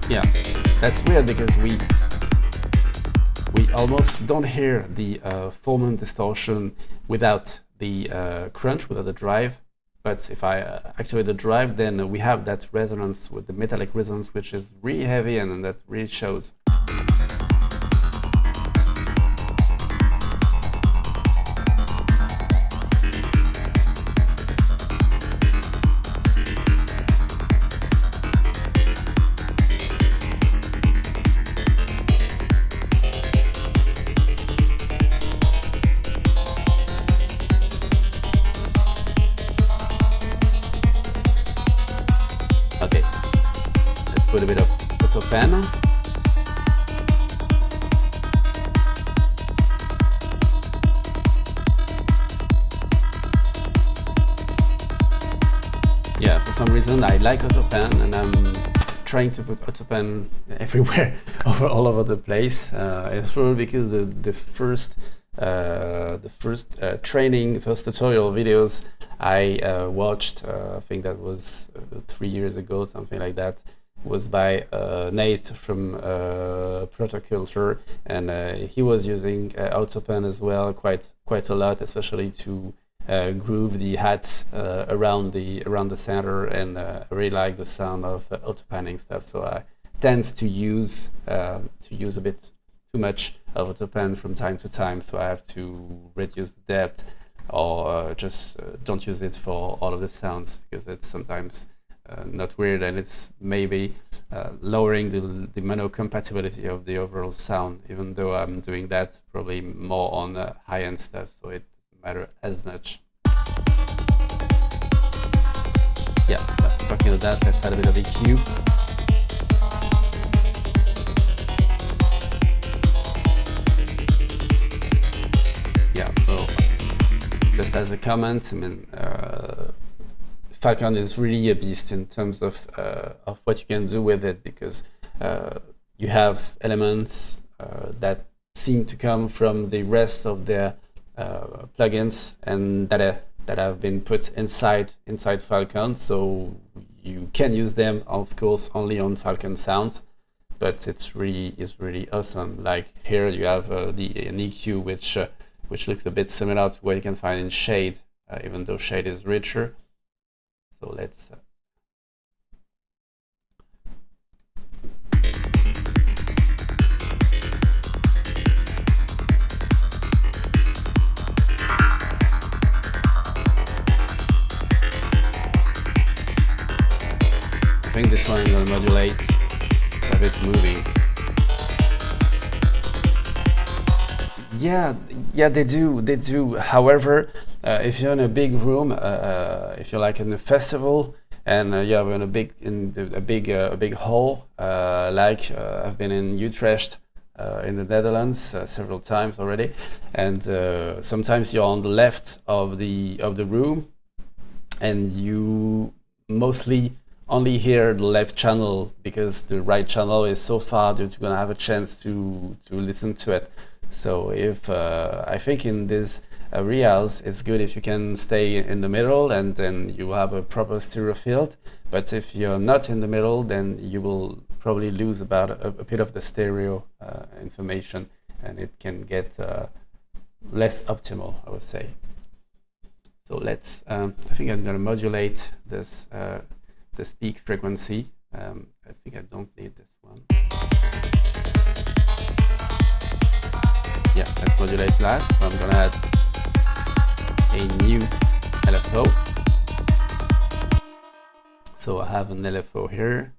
Yeah, that's weird because we almost don't hear the Falcon distortion without the crunch, without the drive. But if I activate the drive, then we have that resonance with the metallic resonance, which is really heavy and that really shows. Put a bit of autopan. Yeah, for some reason I like autopan, and I'm trying to put autopan everywhere, all over the place. It's probably because the first tutorial videos I watched, I think that was 3 years ago, something like that, was by Nate from Protoculture, and he was using autopan as well quite a lot, especially to groove the hats around the center, and I really like the sound of autopanning stuff. So I tend to use a bit too much of autopan from time to time, so I have to reduce the depth or just don't use it for all of the sounds, because it's sometimes not weird, and it's maybe lowering the mono compatibility of the overall sound, even though I'm doing that probably more on high-end stuff, so it doesn't matter as much. Yeah, talking about that, let's add a bit of EQ. Yeah, so just as a comment, I mean, Falcon is really a beast in terms of what you can do with it, because you have elements that seem to come from the rest of their plugins and that have been put inside Falcon. So you can use them, of course, only on Falcon sounds, but it's really awesome. Like here you have an EQ which which looks a bit similar to what you can find in Shade, even though Shade is richer. So let's I think this one will modulate a bit moving. Yeah, they do. However, if you're in a big room, if you're like in a festival and you're in a big hall, like I've been in Utrecht in the Netherlands several times already, and sometimes you're on the left of the room, and you mostly only hear the left channel because the right channel is so far that you're gonna have a chance to listen to it. So if I think in these areas it's good if you can stay in the middle, and then you have a proper stereo field. But if you're not in the middle, then you will probably lose about a bit of the stereo information, and it can get less optimal, I would say. So let's I think I'm gonna modulate this this peak frequency. I think I don't need this one. Yeah, let's modulate that. So I'm gonna add a new LFO. So I have an LFO here.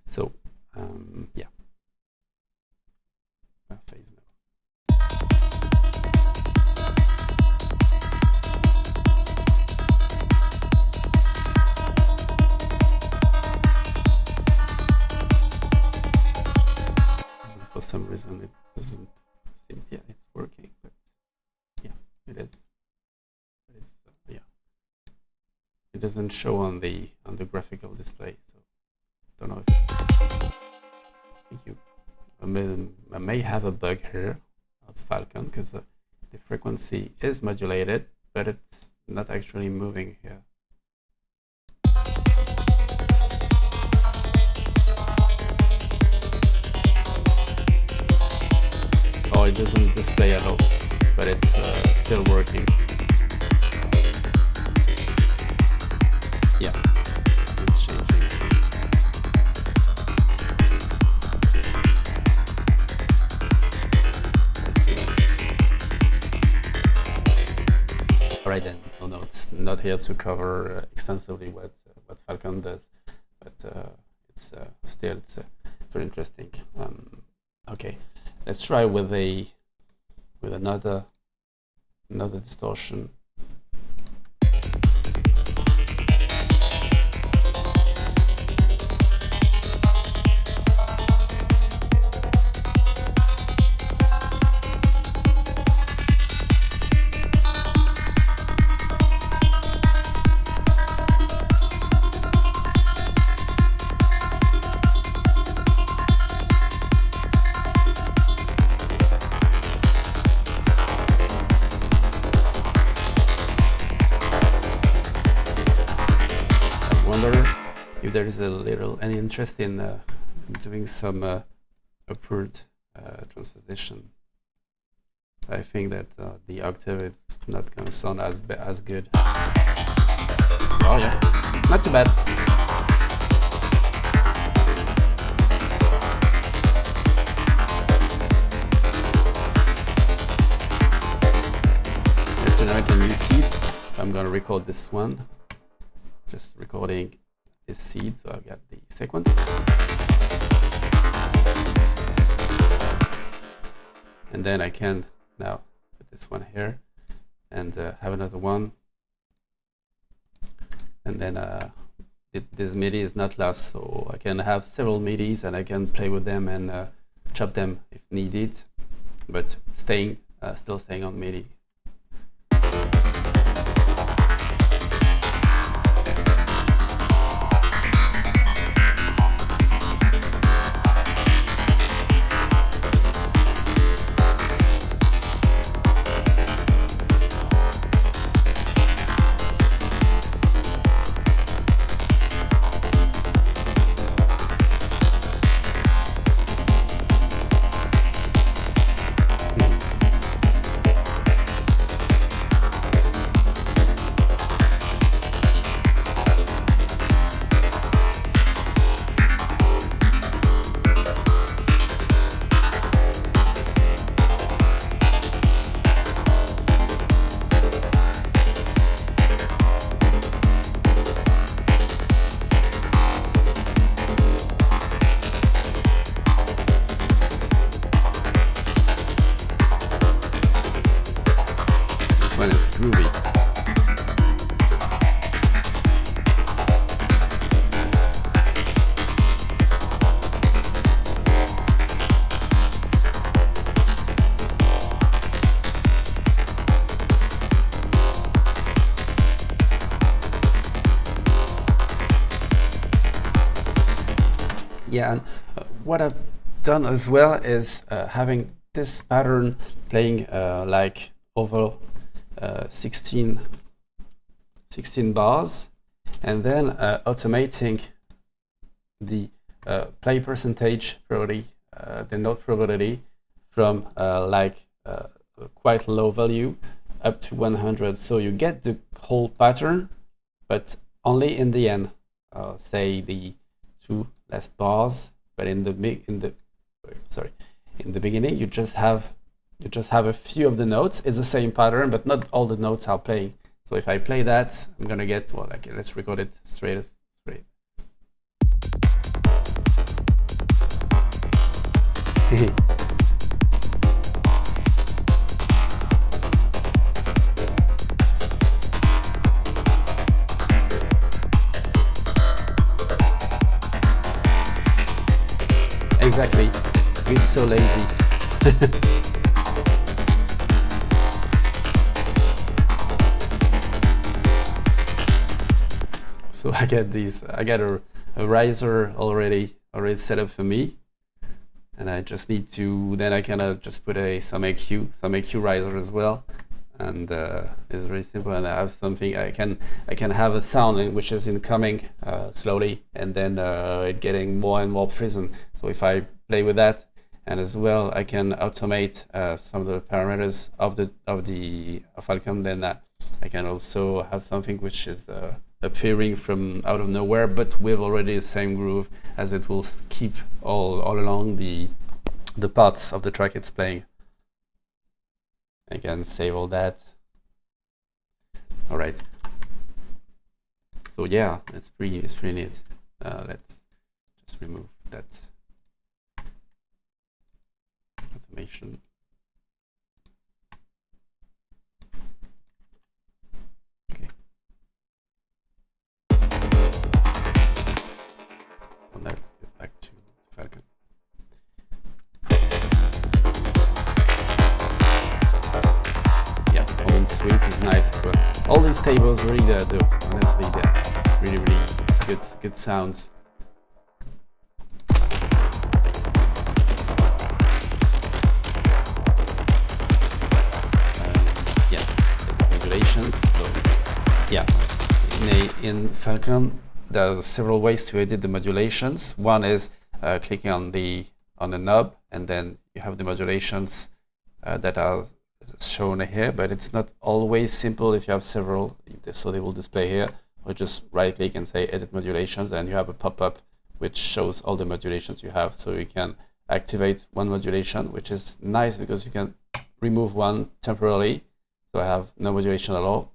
So yeah, phase now. For some reason it doesn't seem, yeah, it's working, but yeah, it is. Yeah, it doesn't show on the graphical display, so don't know if thank you. I may have a bug here of Falcon, because the frequency is modulated, but it's not actually moving here. Oh, it doesn't display at all, but it's still working. Yeah, it's changing. Alright then. No, it's not here to cover extensively what Falcon does, but it's still very interesting. Okay. Let's try with another distortion. If there is any interest in doing some upward transposition. I think that the octave is not going to sound as good. Oh yeah, not too bad. Let's generate a new seed. I'm going to record this one. Just recording this seed, so I've got the sequence. And then I can now put this one here and have another one. And then this MIDI is not lost, so I can have several MIDIs and I can play with them and chop them if needed, but still staying on MIDI. Yeah, and what I've done as well is having this pattern playing like over 16 bars, and then automating the play percentage probability, the note probability from like quite low value up to 100. So you get the whole pattern, but only in the end, say the 2 last bars. But in the beginning, you just have a few of the notes. It's the same pattern, but not all the notes are playing. So if I play that, I'm gonna get, well, okay, let's record it straight. Exactly. We're so lazy. So I get these. I got a riser already set up for me, and I just need to. Then I can just put some EQ riser as well, and it's very simple. And I have something. I can have a sound which is incoming slowly, and then it getting more and more present. So if I play with that, and as well I can automate some of the parameters of Falcon. Then I can also have something which is appearing from out of nowhere, but with already the same groove, as it will keep all along the parts of the track it's playing. I can save all that. All right. So yeah, it's pretty neat. Let's just remove that automation. Okay. And let's get back to Falcon. Yeah, Falcon Suite is nice as well. All these tables really do, honestly, they're really good sounds. So yeah, in Falcon there's several ways to edit the modulations. One is clicking on the knob, and then you have the modulations that are shown here, but it's not always simple if you have several, so they will display here, or just right click and say edit modulations, and you have a pop-up which shows all the modulations you have. So you can activate one modulation, which is nice because you can remove one temporarily. So I have no modulation at all,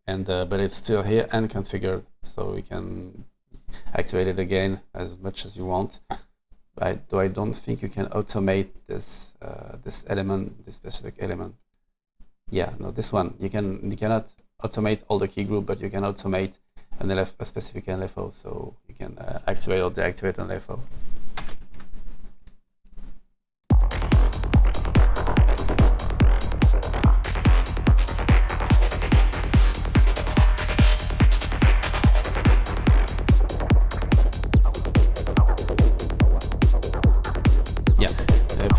and but it's still here and configured, so we can activate it again as much as you want. Though I don't think you can automate this this specific element. Yeah, no, this one you cannot automate all the key group, but you can automate a specific LFO, so you can activate or deactivate an LFO.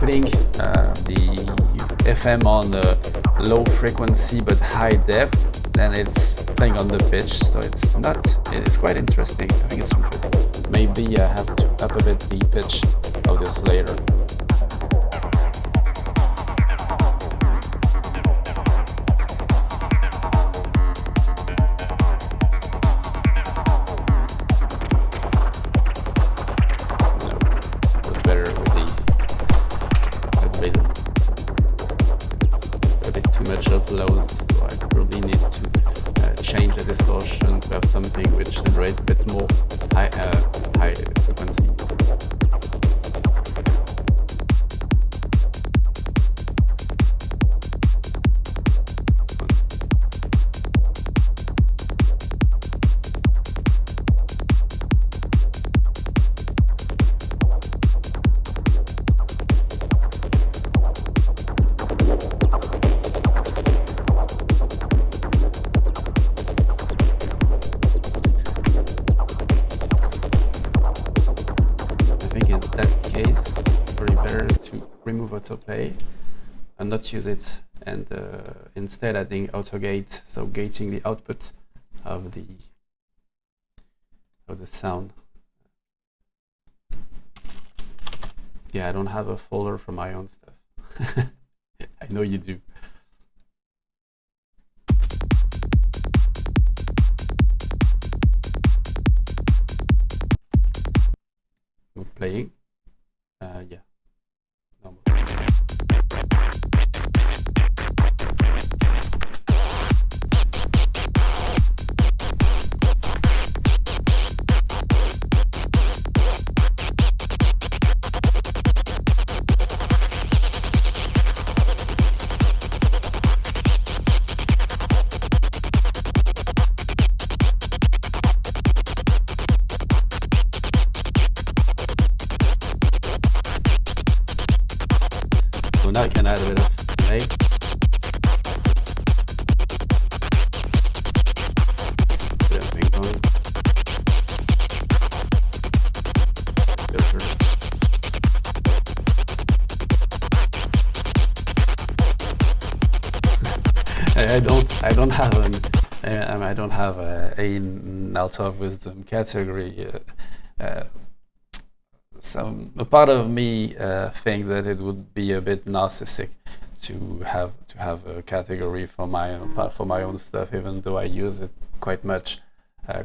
Putting the FM on a low frequency but high def, then it's playing on the pitch, so it's quite interesting. I think it's interesting. Maybe I have to up a bit the pitch of this later. Lows, so I probably need to change the distortion to have something which generates a bit more high frequencies. remove autoplay and not use it, and instead adding autogate, so gating the output of the sound. Yeah, I don't have a folder for my own stuff. I know you do. Not playing. Yeah. Normal. Now I can add a bit of delay. I don't have an out of wisdom category. A part of me thinks that it would be a bit narcissistic to have a category for my own stuff, even though I use it quite a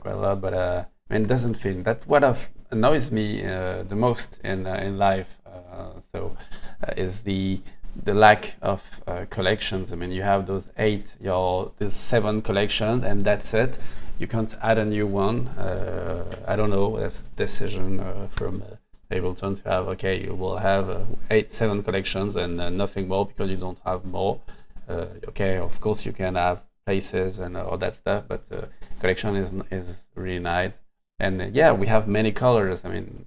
lot. But I mean, it doesn't fit. That's what annoys me the most in life. Is the lack of collections. I mean, you have those 7 collections, and that's it. You can't add a new one. I don't know. That's a decision from Ableton to have. Okay, you will have 7 collections and nothing more because you don't have more. Okay, of course you can have places and all that stuff, but collection is really nice. And yeah, we have many colors. I mean,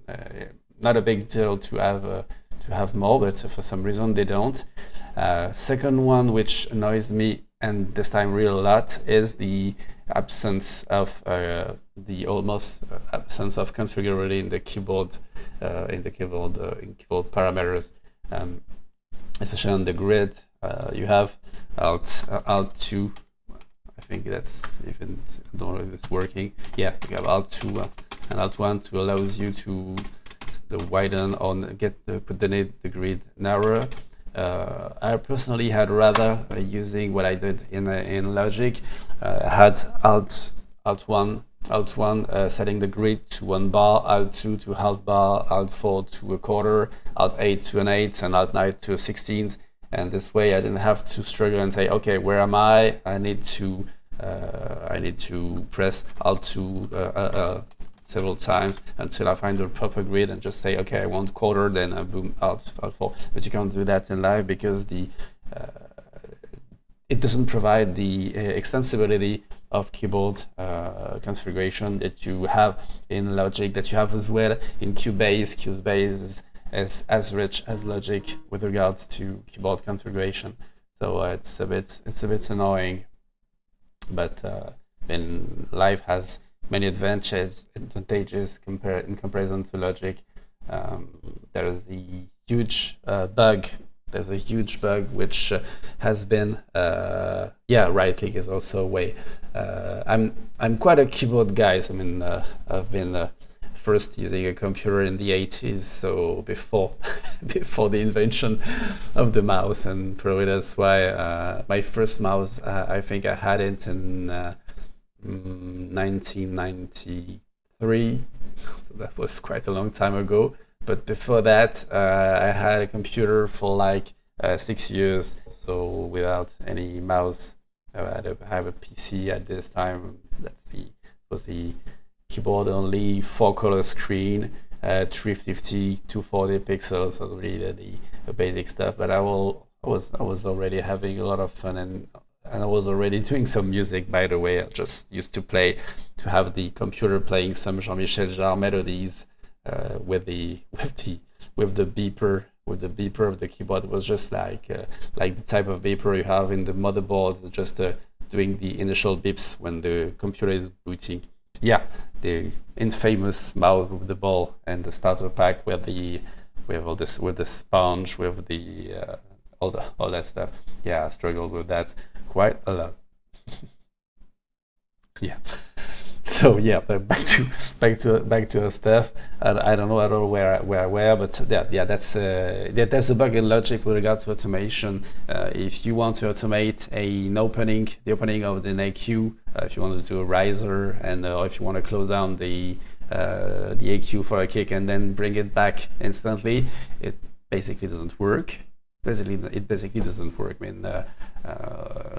not a big deal to have more, but for some reason they don't. Second one, which annoys me, and this time really a lot, is the absence of almost absence of configurability in the keyboard in keyboard parameters, especially on the grid. You have Alt 2. I think that's even, I don't know if it's working. Yeah, you have Alt 2 and Alt 1 to allows you to widen or put the grid narrower. I personally had rather using what I did in Logic. Had Alt 1 setting the grid to 1 bar, Alt 2 to half bar, Alt 4 to a quarter, Alt 8 to an 8, and Alt 9 to a 16. And this way I didn't have to struggle and say, okay, where am I? I need to press Alt 2 several times until I find the proper grid and just say, okay, I want quarter, then boom, Alt 4. But you can't do that in live because it doesn't provide the extensibility of keyboard configuration that you have in Logic, that you have as well in Cubase. Cubase is as rich as Logic with regards to keyboard configuration. So it's a bit annoying, but then Live has many advantages in comparison to Logic. There is the huge bug. There's a huge bug which has been right click is also a way. I'm quite a keyboard guy. I mean, I've been first using a computer in the 80s, so before the invention of the mouse, and probably that's why my first mouse, I think I had it in 1993, so that was quite a long time ago. But before that, I had a computer for like 6 years, so without any mouse. I have a PC at this time. Was the keyboard only 4-color screen, 350, 240 pixels, so really the basic stuff. But I was already having a lot of fun, and I was already doing some music. By the way, I just used to have the computer playing some Jean-Michel Jarre melodies. With the beeper of the keyboard. It was just like the type of beeper you have in the motherboards, just doing the initial beeps when the computer is booting. Yeah, the infamous mouse with the ball and the starter pack where the with all this, with the sponge, with the all that stuff. Yeah, I struggled with that quite a lot. Yeah. So yeah, but back to stuff. I don't know where but yeah, that's there's a bug in Logic with regard to automation. If you want to automate the opening of an AQ, if you want to do a riser, and or if you want to close down the AQ for a kick and then bring it back instantly, it basically doesn't work. It basically doesn't work. I mean,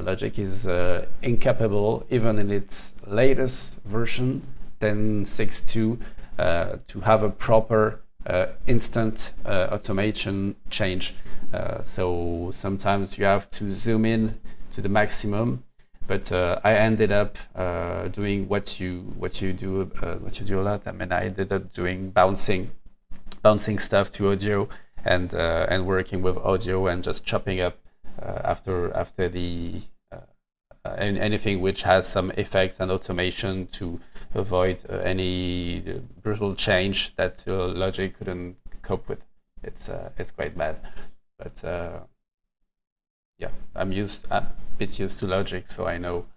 Logic is incapable, even in its latest version, 10.6.2, to have a proper instant automation change. So sometimes you have to zoom in to the maximum. But I ended up doing what you do a lot. I mean, I ended up doing bouncing stuff to audio, and working with audio and just chopping up after the anything which has some effects and automation to avoid any brutal change that Logic couldn't cope with. It's quite bad, but yeah, I'm a bit used to Logic, so I know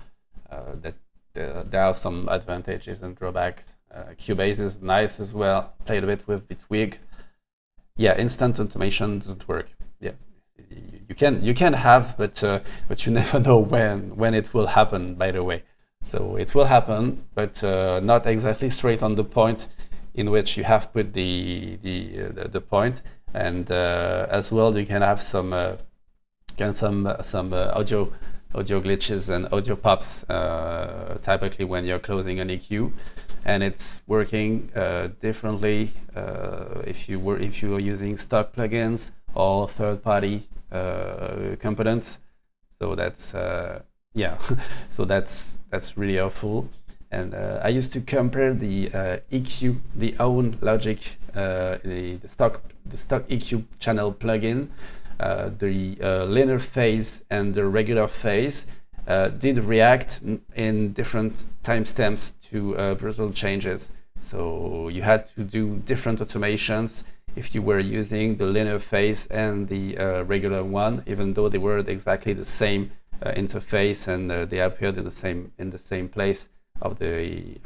that there are some advantages and drawbacks. Cubase is nice as well. Played a bit with Bitwig. Yeah, instant automation doesn't work. Yeah, you can have, but you never know when it will happen. By the way, so it will happen, but not exactly straight on the point in which you have put the point, and as well you can have some audio glitches and audio pops, typically when you're closing an EQ. And it's working differently if you are using stock plugins or third-party components. So that's yeah, so that's really helpful. And I used to compare the EQ, the own Logic, the stock EQ channel plugin, the linear phase and the regular phase. Did react in different timestamps to brutal changes. So you had to do different automations if you were using the linear phase and the regular one, even though they were exactly the same interface, and they appeared in the same place of the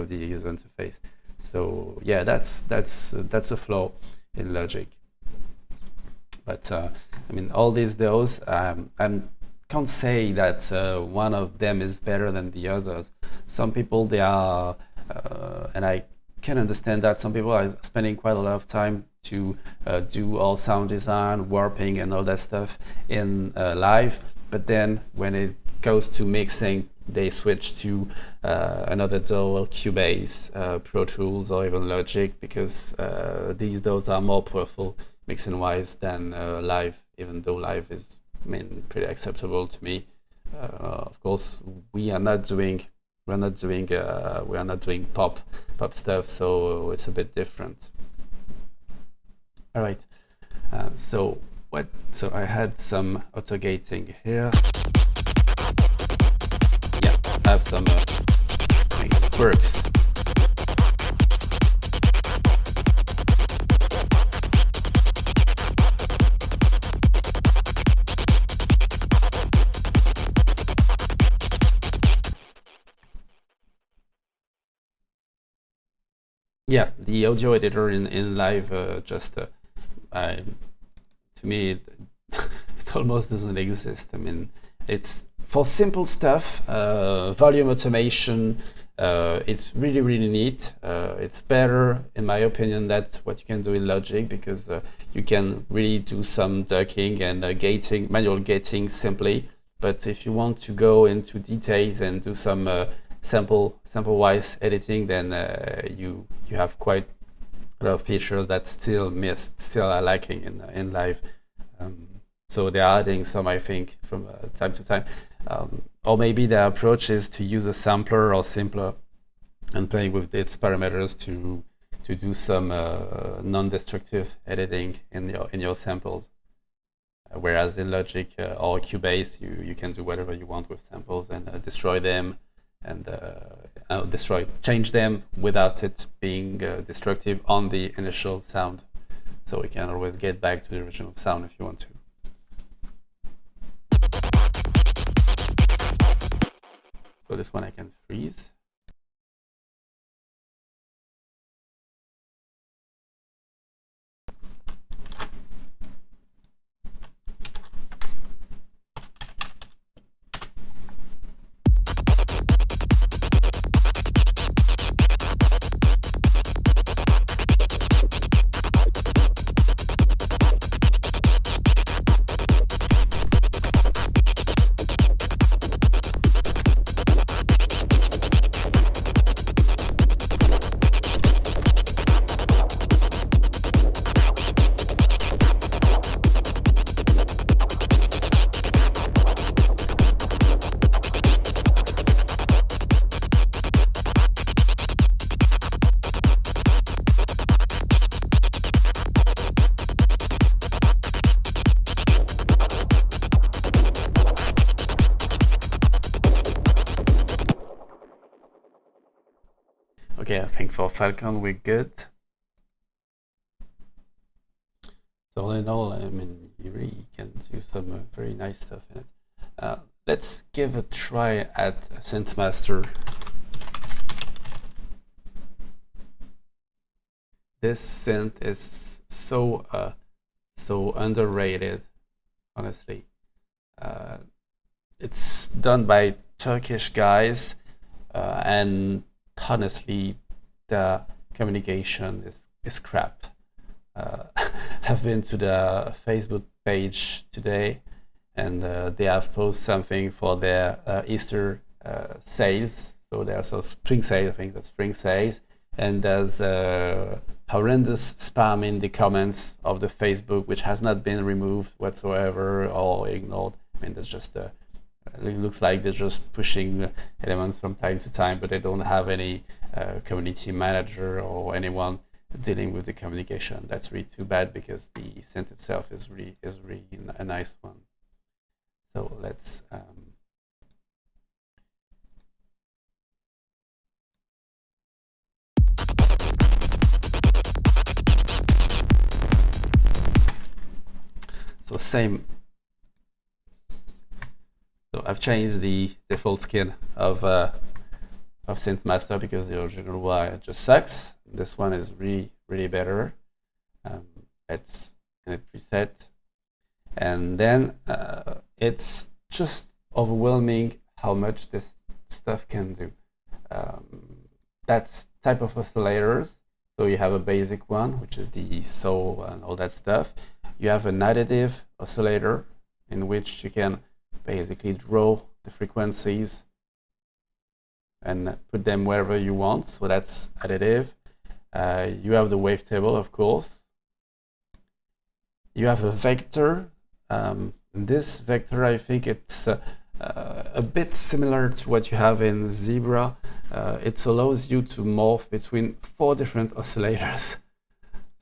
user interface. So yeah, that's a flaw in Logic. But I mean, all those can't say that one of them is better than the others. Some people, they are, and I can understand that, some people are spending quite a lot of time to do all sound design, warping, and all that stuff in live. But then when it goes to mixing, they switch to another DAW, Cubase, Pro Tools, or even Logic, because these DAWs are more powerful mixing-wise than live, even though live is, I mean, pretty acceptable to me. Of course, we are not doing pop stuff, so it's a bit different. All right. So I had some auto gating here. Yeah, I have some quirks. Yeah, the audio editor in live to me it almost doesn't exist. I mean, it's for simple stuff, volume automation. It's really neat. It's better, in my opinion, that's what you can do in Logic, because you can really do some ducking and gating, manual gating simply. But if you want to go into details and do some sample-wise editing, then you have quite a lot of features that still are lacking in live. So they're adding some, I think, from time to time. Or maybe their approach is to use a sampler or simpler and playing with its parameters to do some non-destructive editing in your samples. Whereas in Logic or Cubase, you can do whatever you want with samples and destroy them and change them without it being destructive on the initial sound. So we can always get back to the original sound if you want to. So this one I can freeze. Okay, I think for Falcon we're good. So all in all, I mean, you really can do some very nice stuff in it. Let's give a try at Synthmaster. This synth is so underrated, honestly. It's done by Turkish guys, and honestly, the communication is crap. I've been to the Facebook page today, and they have posted something for their Easter sales. So there's a spring sale, I think that's spring sales, and there's horrendous spam in the comments of the Facebook, which has not been removed whatsoever or ignored. I mean, there's just it looks like they're just pushing elements from time to time, but they don't have any community manager or anyone dealing with the communication. That's really too bad, because the synth itself is really a nice one. So let's so same. So I've changed the default skin of Synthmaster, because the original one just sucks. This one is really better. Let's preset, and then it's just overwhelming how much this stuff can do. That's type of oscillators. So you have a basic one, which is the soul and all that stuff. You have an additive oscillator, in which you can basically draw the frequencies and put them wherever you want. So that's additive. You have the wavetable, of course. You have a vector. This vector, I think it's a bit similar to what you have in Zebra. It allows you to morph between 4 different oscillators.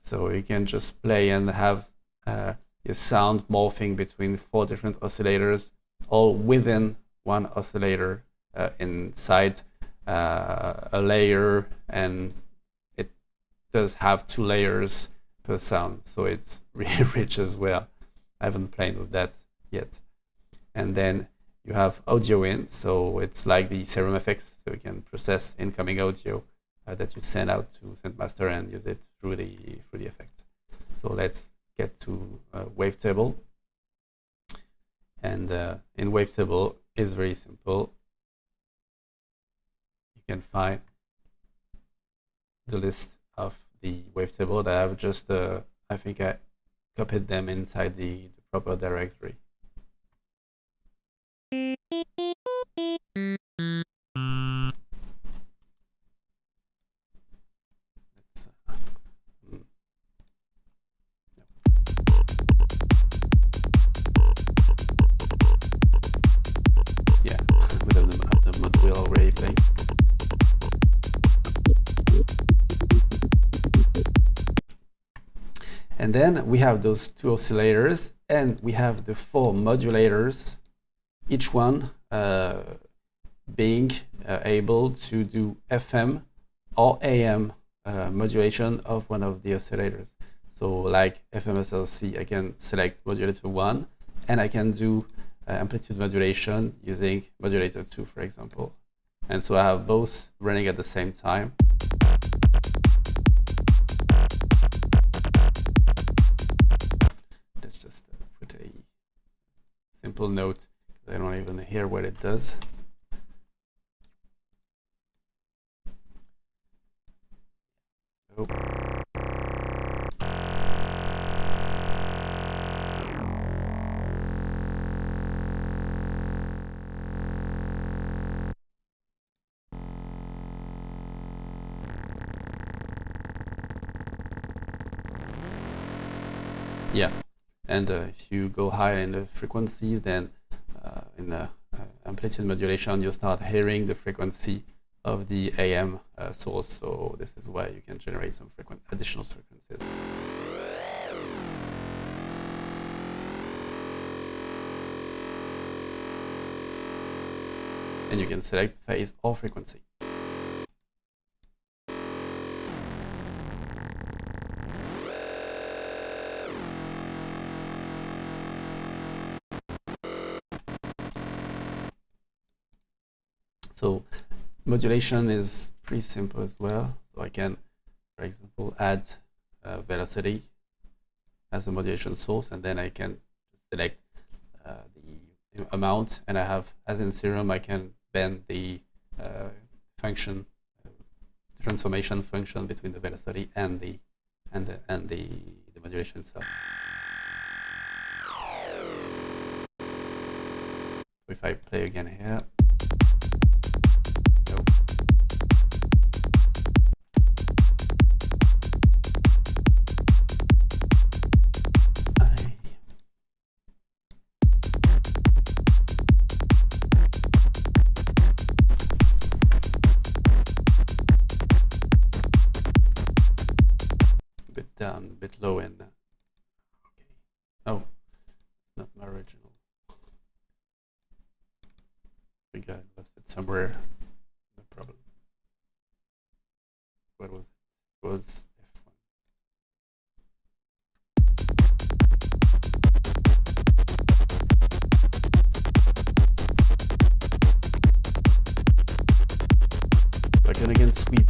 So you can just play and have your sound morphing between 4 different oscillators, all within one oscillator inside a layer, and it does have 2 layers per sound, so it's really rich as well. I haven't played with that yet. And then you have audio in, so it's like the Serum effects, so you can process incoming audio that you send out to Scentmaster and use it through the effects. So let's get to Wavetable. And in Wavetable is very simple. You can find the list of the Wavetable that I've just, I think I copied them inside the proper directory. And then we have those 2 oscillators, and we have the 4 modulators, each one being able to do FM or AM modulation of one of the oscillators. So like FMSLC, I can select modulator 1, and I can do amplitude modulation using modulator 2, for example. And so I have both running at the same time. Let's just put a simple note, because I don't even hear what it does. Oh. Yeah, and if you go higher in the frequencies, then in the amplitude modulation, you start hearing the frequency of the AM source. So this is why you can generate some additional frequencies. And you can select phase or frequency. So modulation is pretty simple as well. So I can, for example, add velocity as a modulation source, and then I can select the amount, and I have, as in Serum, I can bend the function, transformation function between the velocity and the modulation itself. So if I play again here. Down a bit low in. Okay. Oh, it's not my original. I think I lost it somewhere. No problem. What was it? It was F1. So I can again sweep.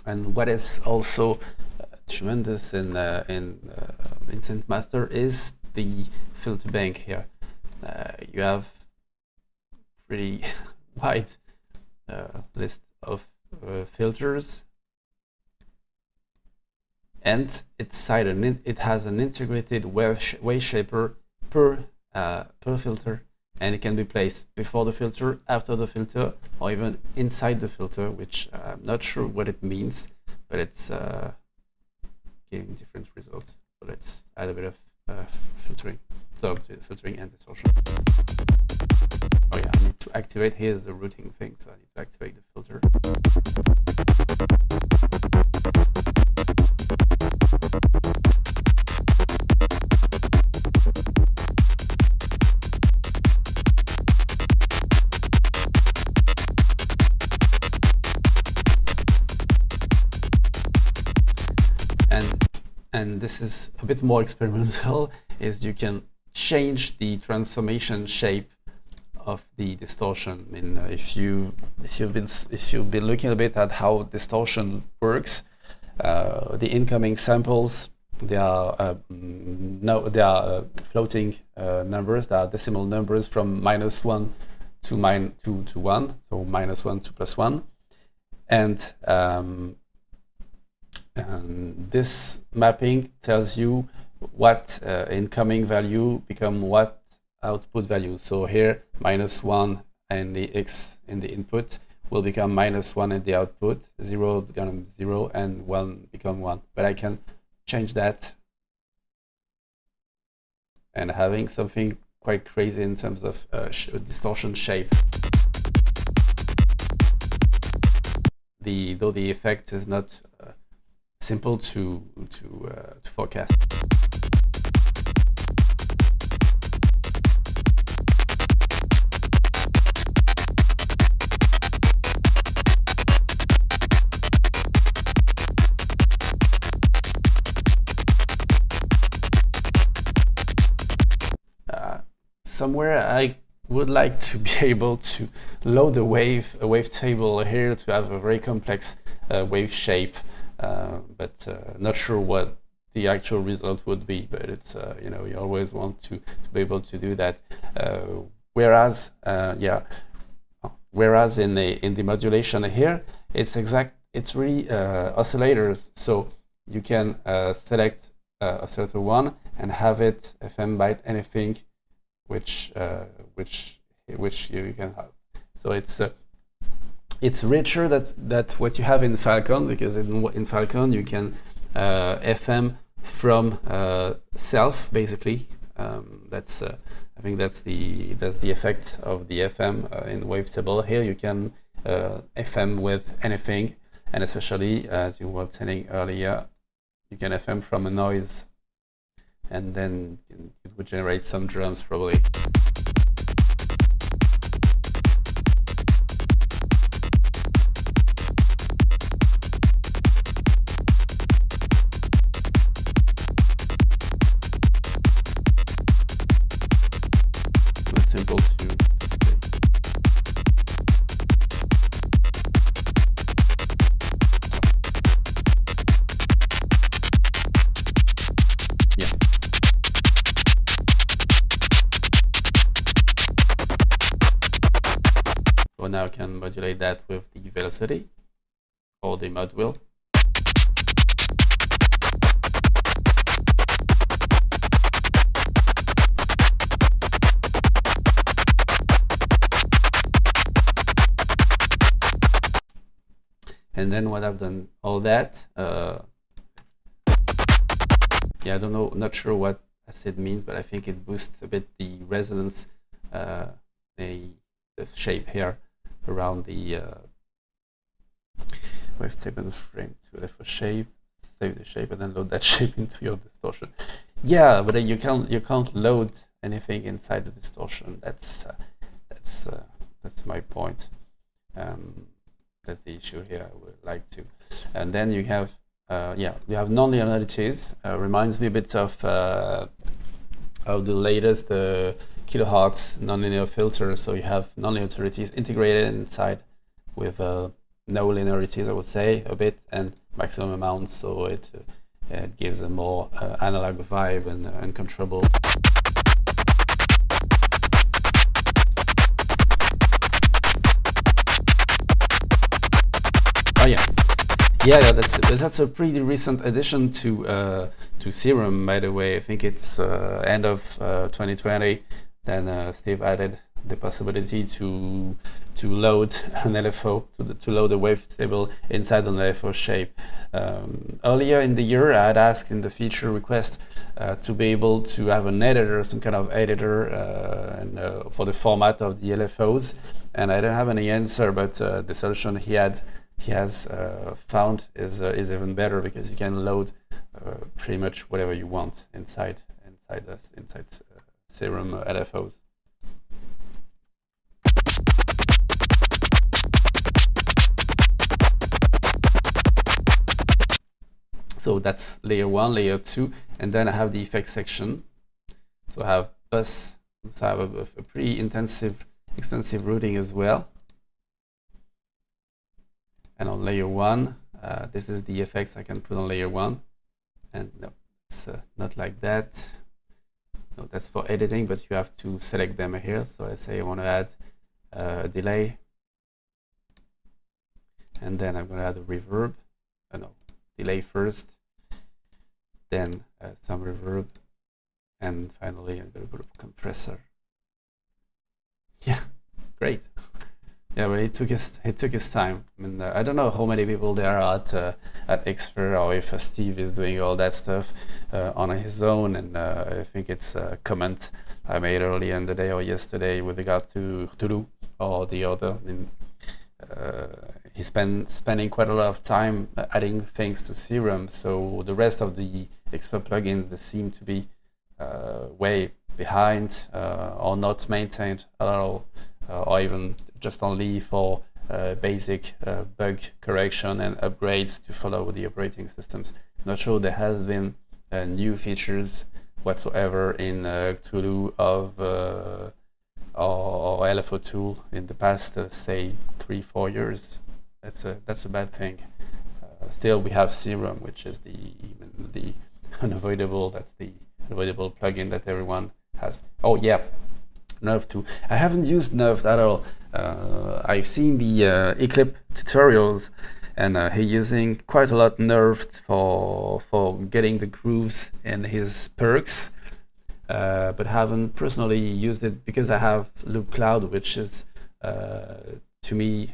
And what is also tremendous in Synthmaster is the filter bank here. You have pretty wide list of filters, and it has an integrated wave shaper per filter, and it can be placed before the filter, after the filter, or even inside the filter, which I'm not sure what it means, but it's giving different results. So let's add a bit of filtering. So filtering and distortion. Oh yeah, I need to activate, here's the routing thing, so I need to activate the filter. And this is a bit more experimental, is you can change the transformation shape of the distortion. I mean, if you've been looking a bit at how distortion works, the incoming samples, they are floating numbers, they are decimal numbers from -1 to -1, so -1 to +1, and this mapping tells you what incoming value become what output value. So here -1 and the x in the input will become -1 in the output, 0 become 0, and 1 become 1. But I can change that, and having something quite crazy in terms of distortion shape. the effect is not simple to forecast. Somewhere I would like to be able to load a wavetable here to have a very complex wave shape, but not sure what the actual result would be. But it's you know, you always want to be able to do that. Whereas in the modulation here, it's really oscillators. So you can select oscillator 1 and have it FM byte anything which you can have. So it's richer that what you have in Falcon, because in Falcon you can FM from self basically. That's I think that's the effect of the FM in Wavetable. Here you can FM with anything, and especially as you were telling earlier, you can FM from a noise, and then it would generate some drums probably. It's simple to stay. So now I can modulate that with the velocity or the mod wheel. And then when I've done all that, yeah, I don't know, not sure what acid means, but I think it boosts a bit the resonance, the shape here around the wavetable frame. To left for shape, save the shape, and then load that shape into your distortion. Yeah, but you can't load anything inside the distortion. That's my point. That's the issue here. I would like to. And then you have you have nonlinearities. Reminds me a bit of the latest kilohertz nonlinear filter. So you have nonlinearities integrated inside with no linearities, I would say, a bit, and maximum amounts. So it gives a more analog vibe and controllable. Oh yeah, that's a pretty recent addition to Serum, by the way. I think it's end of 2020. Then Steve added the possibility to load an LFO, to load a wavetable inside an LFO shape. Earlier in the year, I had asked in the feature request to be able to have an editor, some kind of editor for the format of the LFOs, and I didn't have any answer. But the solution he has found is even better, because you can load pretty much whatever you want inside Serum LFOs. So that's layer 1, layer 2, and then I have the effects section. So I have bus, so I have a pretty extensive routing as well. And on layer 1, this is the effects I can put on layer 1. And no, it's not like that. No, that's for editing, but you have to select them here. So I say I want to add a delay. And then I'm going to add a reverb. No, delay first. Then some reverb. And finally, I'm going to put a compressor. Yeah, great. Yeah, but it took his time. I mean, I don't know how many people there are at Xfer, or if Steve is doing all that stuff on his own. And I think it's a comment I made earlier in the day or yesterday with regard to Tulu or the other. I mean, he's spending quite a lot of time adding things to Serum, so the rest of the extra plugins, they seem to be way behind or not maintained at all, or even just only for basic bug correction and upgrades to follow the operating systems. Not sure there has been new features whatsoever in Cthulhu or LFO tool in the past, say 3-4 years. That's a bad thing. Still, we have Serum, which is the unavoidable. That's the unavoidable plugin that everyone has. Oh yeah, Nerve too. I haven't used Nerve at all. I've seen the Eclipse tutorials, and he's using quite a lot Nerve for getting the grooves in his perks. But haven't personally used it because I have Loopcloud, which is to me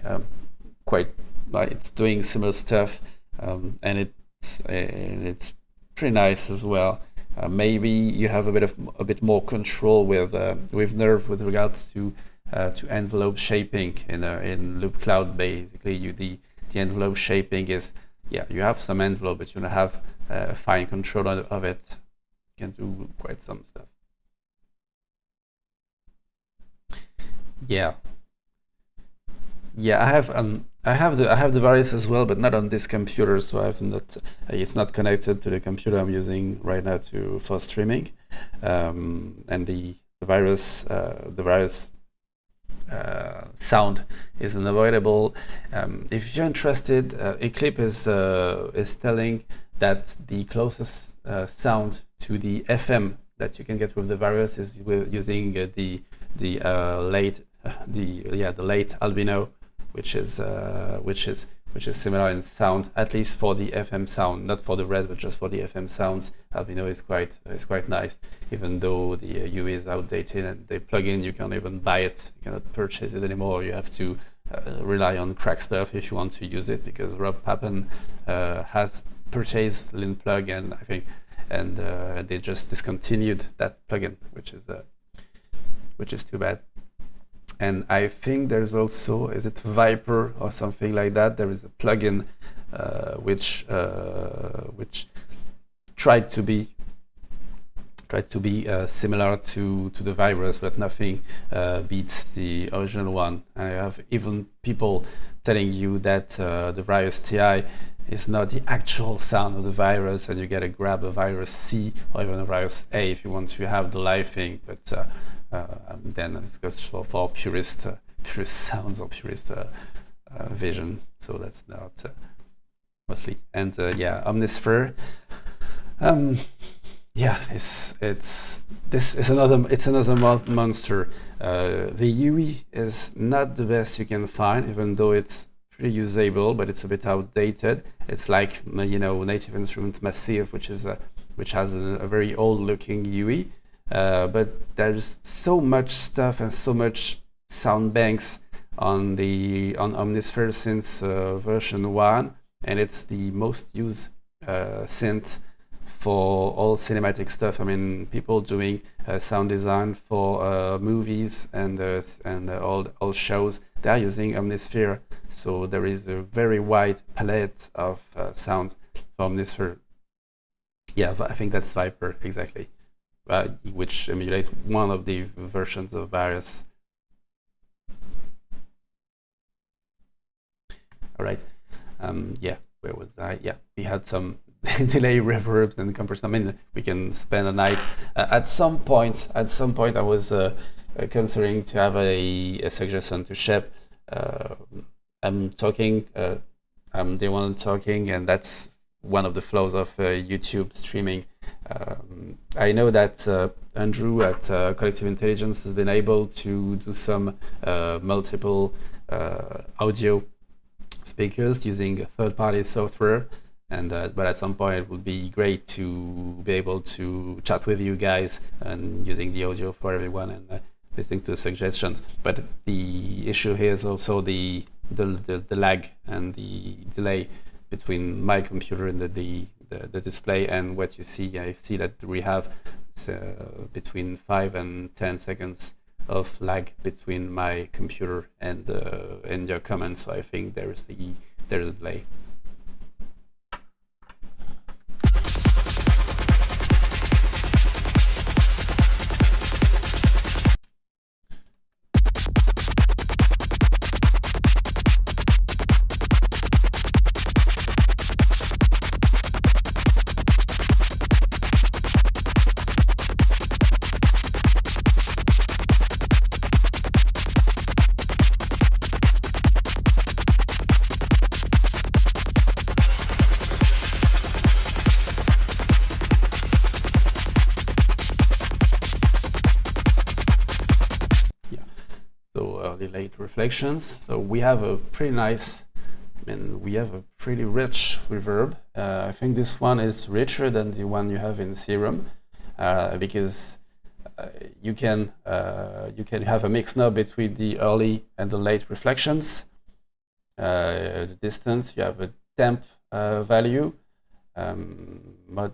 quite it's doing similar stuff, and it's pretty nice as well. Maybe you have a bit more control with Nerve with regards to envelope shaping in Loopcloud. Basically, the envelope shaping is you have some envelope, but you don't have fine control of it. Can do quite some stuff. Yeah, I have the Various as well, but not on this computer, so I've not. It's not connected to the computer I'm using right now for streaming, and the Various sound is unavoidable. If you're interested, Eclipse is telling that the closest sound to the FM that you can get with the Various is using the late albino, which is similar in sound, at least for the FM sound, not for the red, but just for the FM sounds. Albino is quite nice, even though the UE is outdated and the plugin you can't even buy it, you cannot purchase it anymore. You have to rely on crack stuff if you want to use it, because Rob Pappen has purchased Linplug, and I think they just discontinued that plugin, which is too bad. And I think there's also, is it Viper or something like that? There is a plugin which tried to be similar to the Virus, but nothing beats the original one. And I have even people telling you that the Virus TI is not the actual sound of the Virus, and you gotta grab a Virus C or even a Virus A if you want to have the live thing. But then it goes for purist sounds or purist vision. So that's not mostly. And Omnisphere. It's another monster. The UE is not the best you can find, even though it's pretty usable, but it's a bit outdated. It's like Native Instruments Massive, which has a very old looking UE. But there's so much stuff and so much sound banks on Omnisphere since version 1, and it's the most used synth for all cinematic stuff. I mean, people doing sound design for movies and all shows, they are using Omnisphere. So there is a very wide palette of sound for Omnisphere. Yeah, I think that's Viper, exactly. Which emulate one of the versions of Various. All right. Where was I? Yeah, we had some delay reverbs and compression. I mean, we can spend a night. At some point, I was considering to have a suggestion to Shep. I'm talking. I'm the one talking, and that's one of the flaws of YouTube streaming. I know that Andrew at Collective Intelligence has been able to do some multiple audio speakers using third-party software, and but at some point it would be great to be able to chat with you guys and using the audio for everyone and listening to the suggestions. But the issue here is also the lag and the delay between my computer and the display and what you see. I see that we have between 5 and 10 seconds of lag between my computer and your comments, so I think there's a delay. Late reflections. So we have a pretty nice, we have a pretty rich reverb. I think this one is richer than the one you have in Serum, because you can have a mix now between the early and the late reflections. The distance, you have a temp value, mod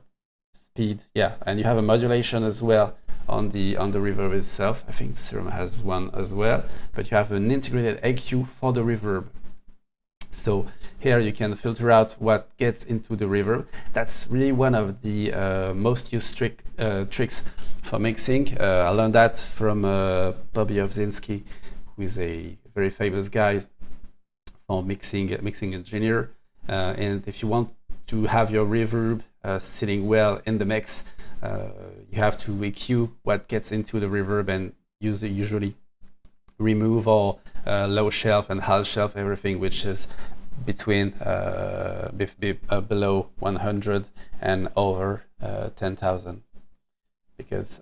speed, and you have a modulation as well on the reverb itself. I think Serum has one as well, but you have an integrated EQ for the reverb. So here you can filter out what gets into the reverb. That's really one of the most used tricks for mixing. I learned that from Bobby Owsinski, who is a very famous guy for mixing engineer. And if you want to have your reverb sitting well in the mix, you have to EQ what gets into the reverb and usually remove all low shelf and half shelf, everything which is between below 100 and over 10,000, because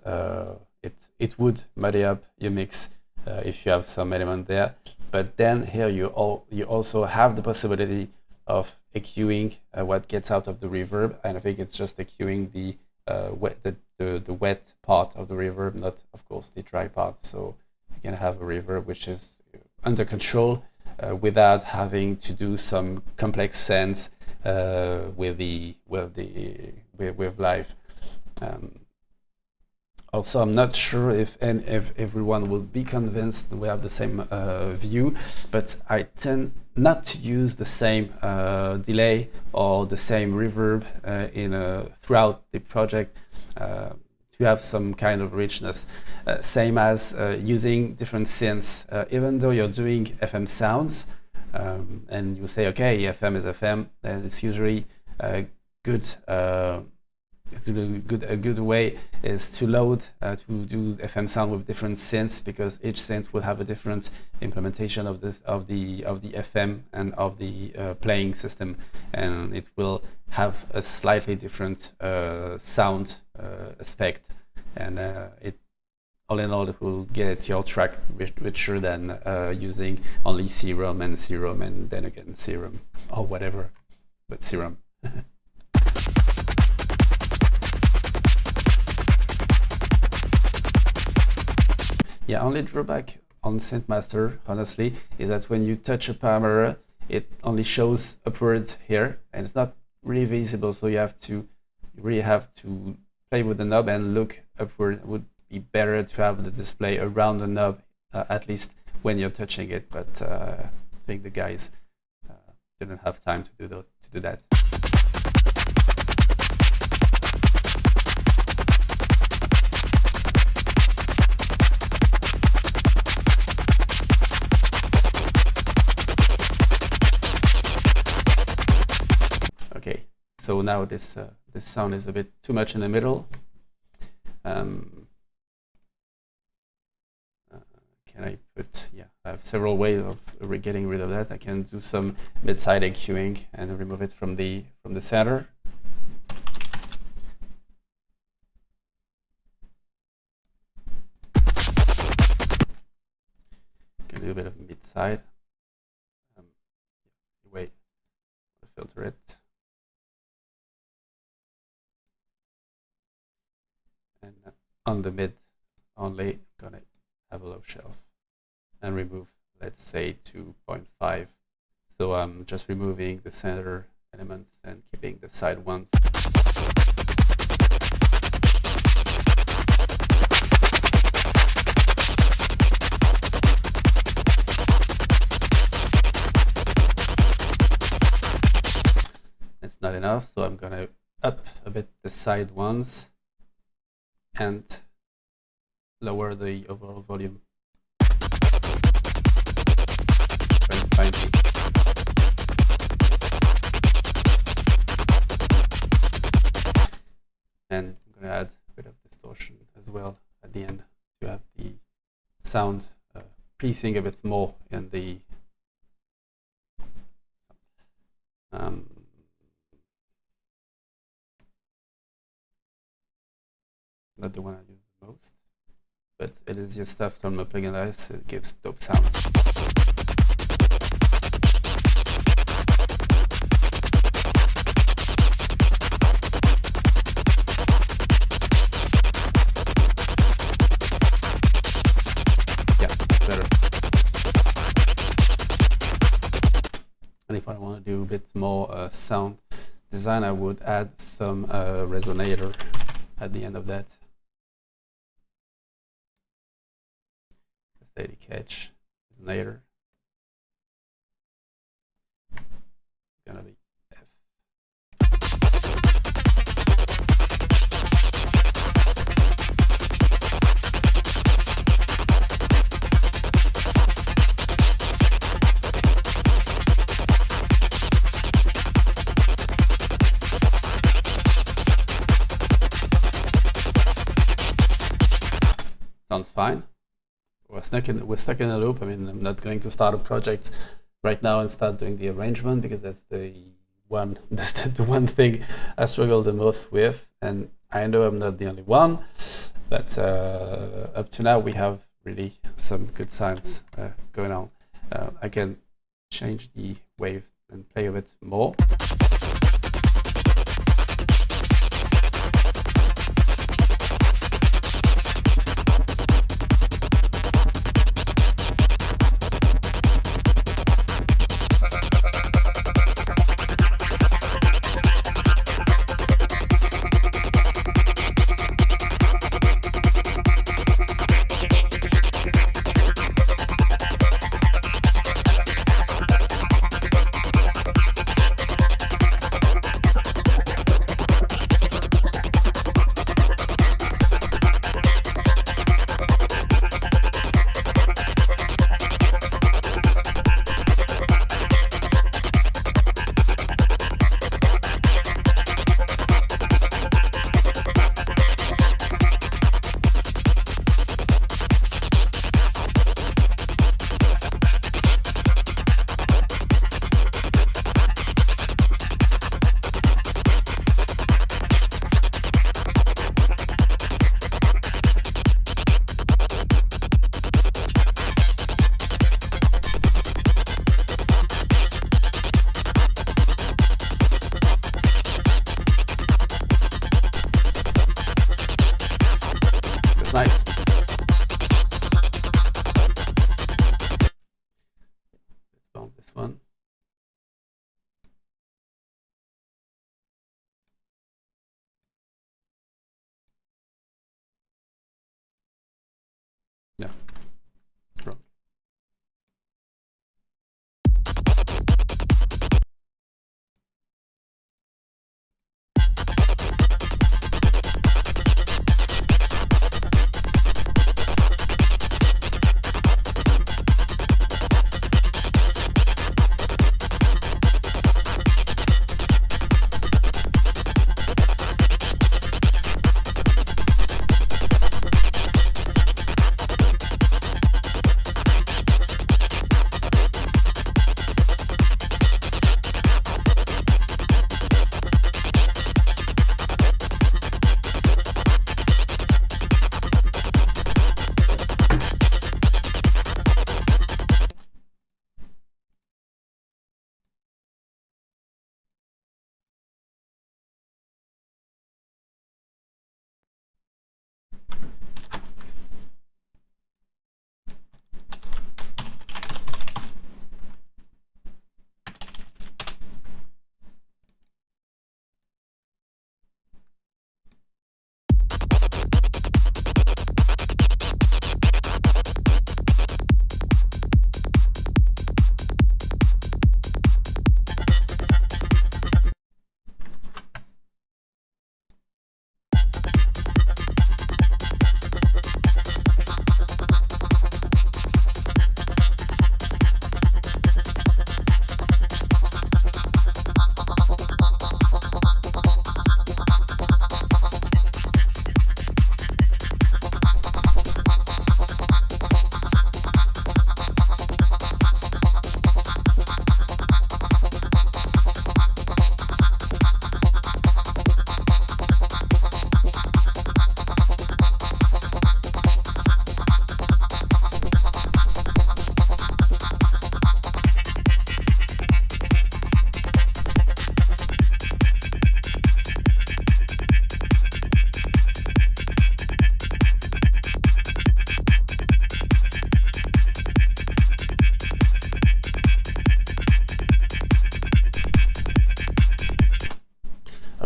it would muddy up your mix if you have some element there. But then here you also have the possibility of EQing what gets out of the reverb, and I think it's just EQing the wet part of the reverb, not of course the dry part. So you can have a reverb which is under control without having to do some complex sense with live. Also, I'm not sure if everyone will be convinced we have the same view, but I tend not to use the same delay or the same reverb throughout the project to have some kind of richness. Same as using different synths. Even though you're doing FM sounds, and you say, okay, FM is FM, then it's usually a good way is to load to do FM sound with different synths, because each synth will have a different implementation of the FM and of the playing system, and it will have a slightly different sound aspect, and all in all, it will get your track richer than using only Serum, and then again Serum, or whatever, but Serum. Yeah, only drawback on Synthmaster, honestly, is that when you touch a parameter, it only shows upwards here, and it's not really visible. So you really have to play with the knob and look upward. It would be better to have the display around the knob, at least when you're touching it. But I think the guys didn't have time to do that. Okay, so now this sound is a bit too much in the middle. Can I put? Yeah, I have several ways of getting rid of that. I can do some mid-side EQing and remove it from the center. Can do a bit of mid-side. Wait, filter it. And on the mid only, gonna have a low shelf and remove, let's say, 2.5. So I'm just removing the center elements and keeping the side ones. not enough, so I'm gonna up a bit the side ones and lower the overall volume. And I'm gonna add a bit of distortion as well at the end to have the sound piecing a bit more in the not the one I use the most, but it is just stuff from my plugin list. It gives dope sounds. And if I want to do a bit more sound design, I would add some resonator at the end of that. Steady catch resonator. It's gonna be F. Sounds fine. We're stuck in a loop. I mean, I'm not going to start a project right now and start doing the arrangement, because that's the one thing I struggle the most with. And I know I'm not the only one, but up to now we have really some good signs going on. I can change the wave and play a bit more. Nice. Let's bounce this one. No. Wrong.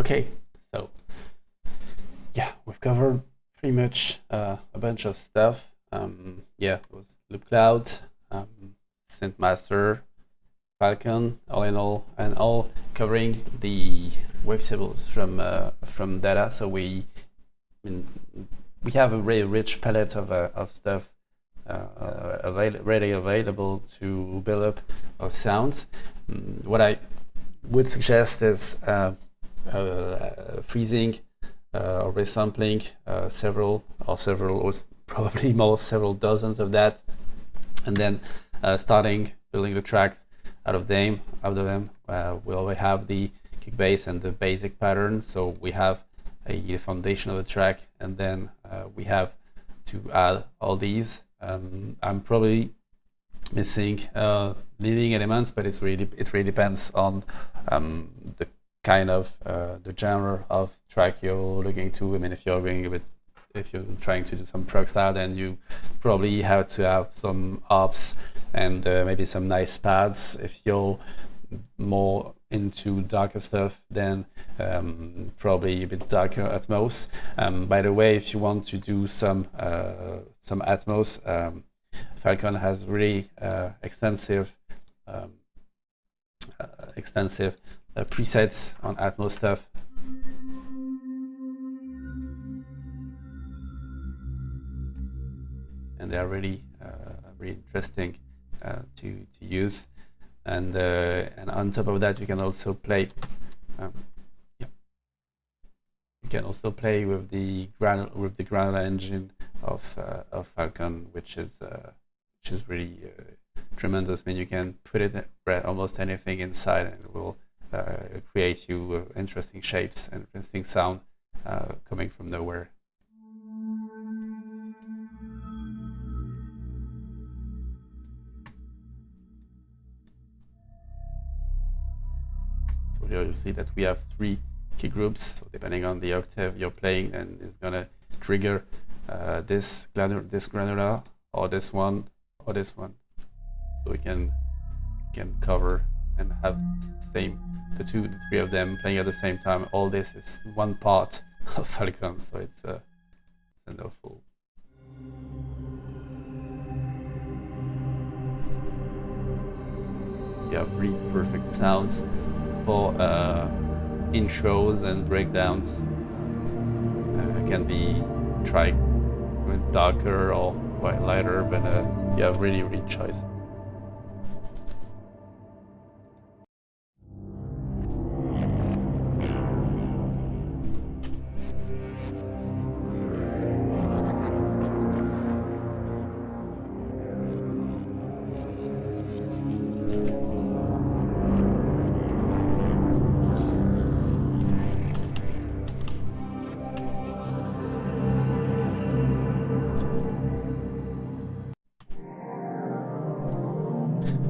Okay, so yeah, we've covered pretty much a bunch of stuff. Yeah, it was Loopcloud, Synthmaster, Falcon, all in all, and all covering the wavetables from Dadda. So we have a very rich palette of stuff ready available to build up our sounds. What I would suggest is freezing or resampling several dozens of that, and then starting building the tracks out of them. We always have the kick bass and the basic pattern, so we have a foundation of the track, and then we have to add all these. I'm probably missing leading elements, but it really depends on the kind of the genre of track you're looking to. I mean, if you're trying to do some prog style, then you probably have to have some ops and maybe some nice pads. If you're more into darker stuff, then probably a bit darker Atmos. By the way, if you want to do some Atmos, Falcon has really extensive presets on Atmos stuff. And they are really interesting to use. And on top of that, you can also play. You can also play with the granular engine of Falcon, which is really tremendous. I mean, you can put it almost anything inside, and it will create you interesting shapes and interesting sound coming from nowhere. So here you see that we have 3 key groups. So depending on the octave you're playing, and it's gonna trigger this granular, or this one, or this one. So we can cover and have the 3 of them playing at the same time. All this is one part of Falcon, so it's wonderful. You have really perfect sounds for intros and breakdowns. It can be tried with darker or quite lighter, but you have really choice.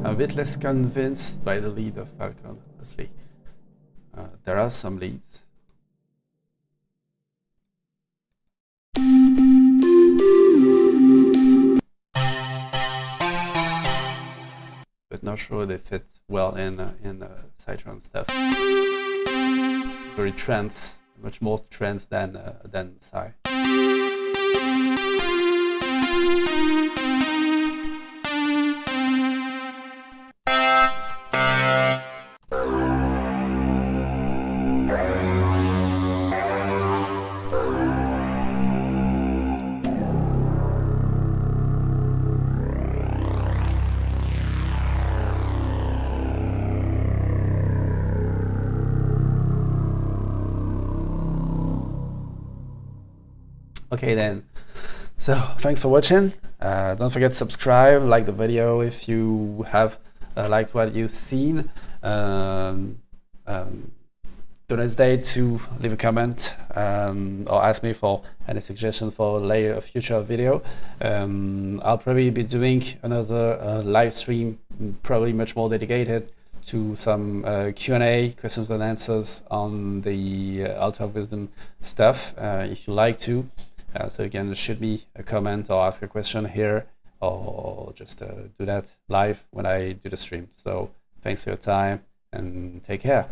I'm a bit less convinced by the lead of Falcon, honestly. There are some leads. But not sure they fit well in Citron stuff. Very trance, much more trance than Psy. Okay then, so thanks for watching. Don't forget to subscribe, like the video if you have liked what you've seen. Don't hesitate to leave a comment or ask me for any suggestion for a future video. I'll probably be doing another live stream, probably much more dedicated to some Q&A, questions and answers on the Altar of Wisdom stuff, if you like to. So you can shoot me a comment or ask a question here, or just do that live when I do the stream. So thanks for your time and take care.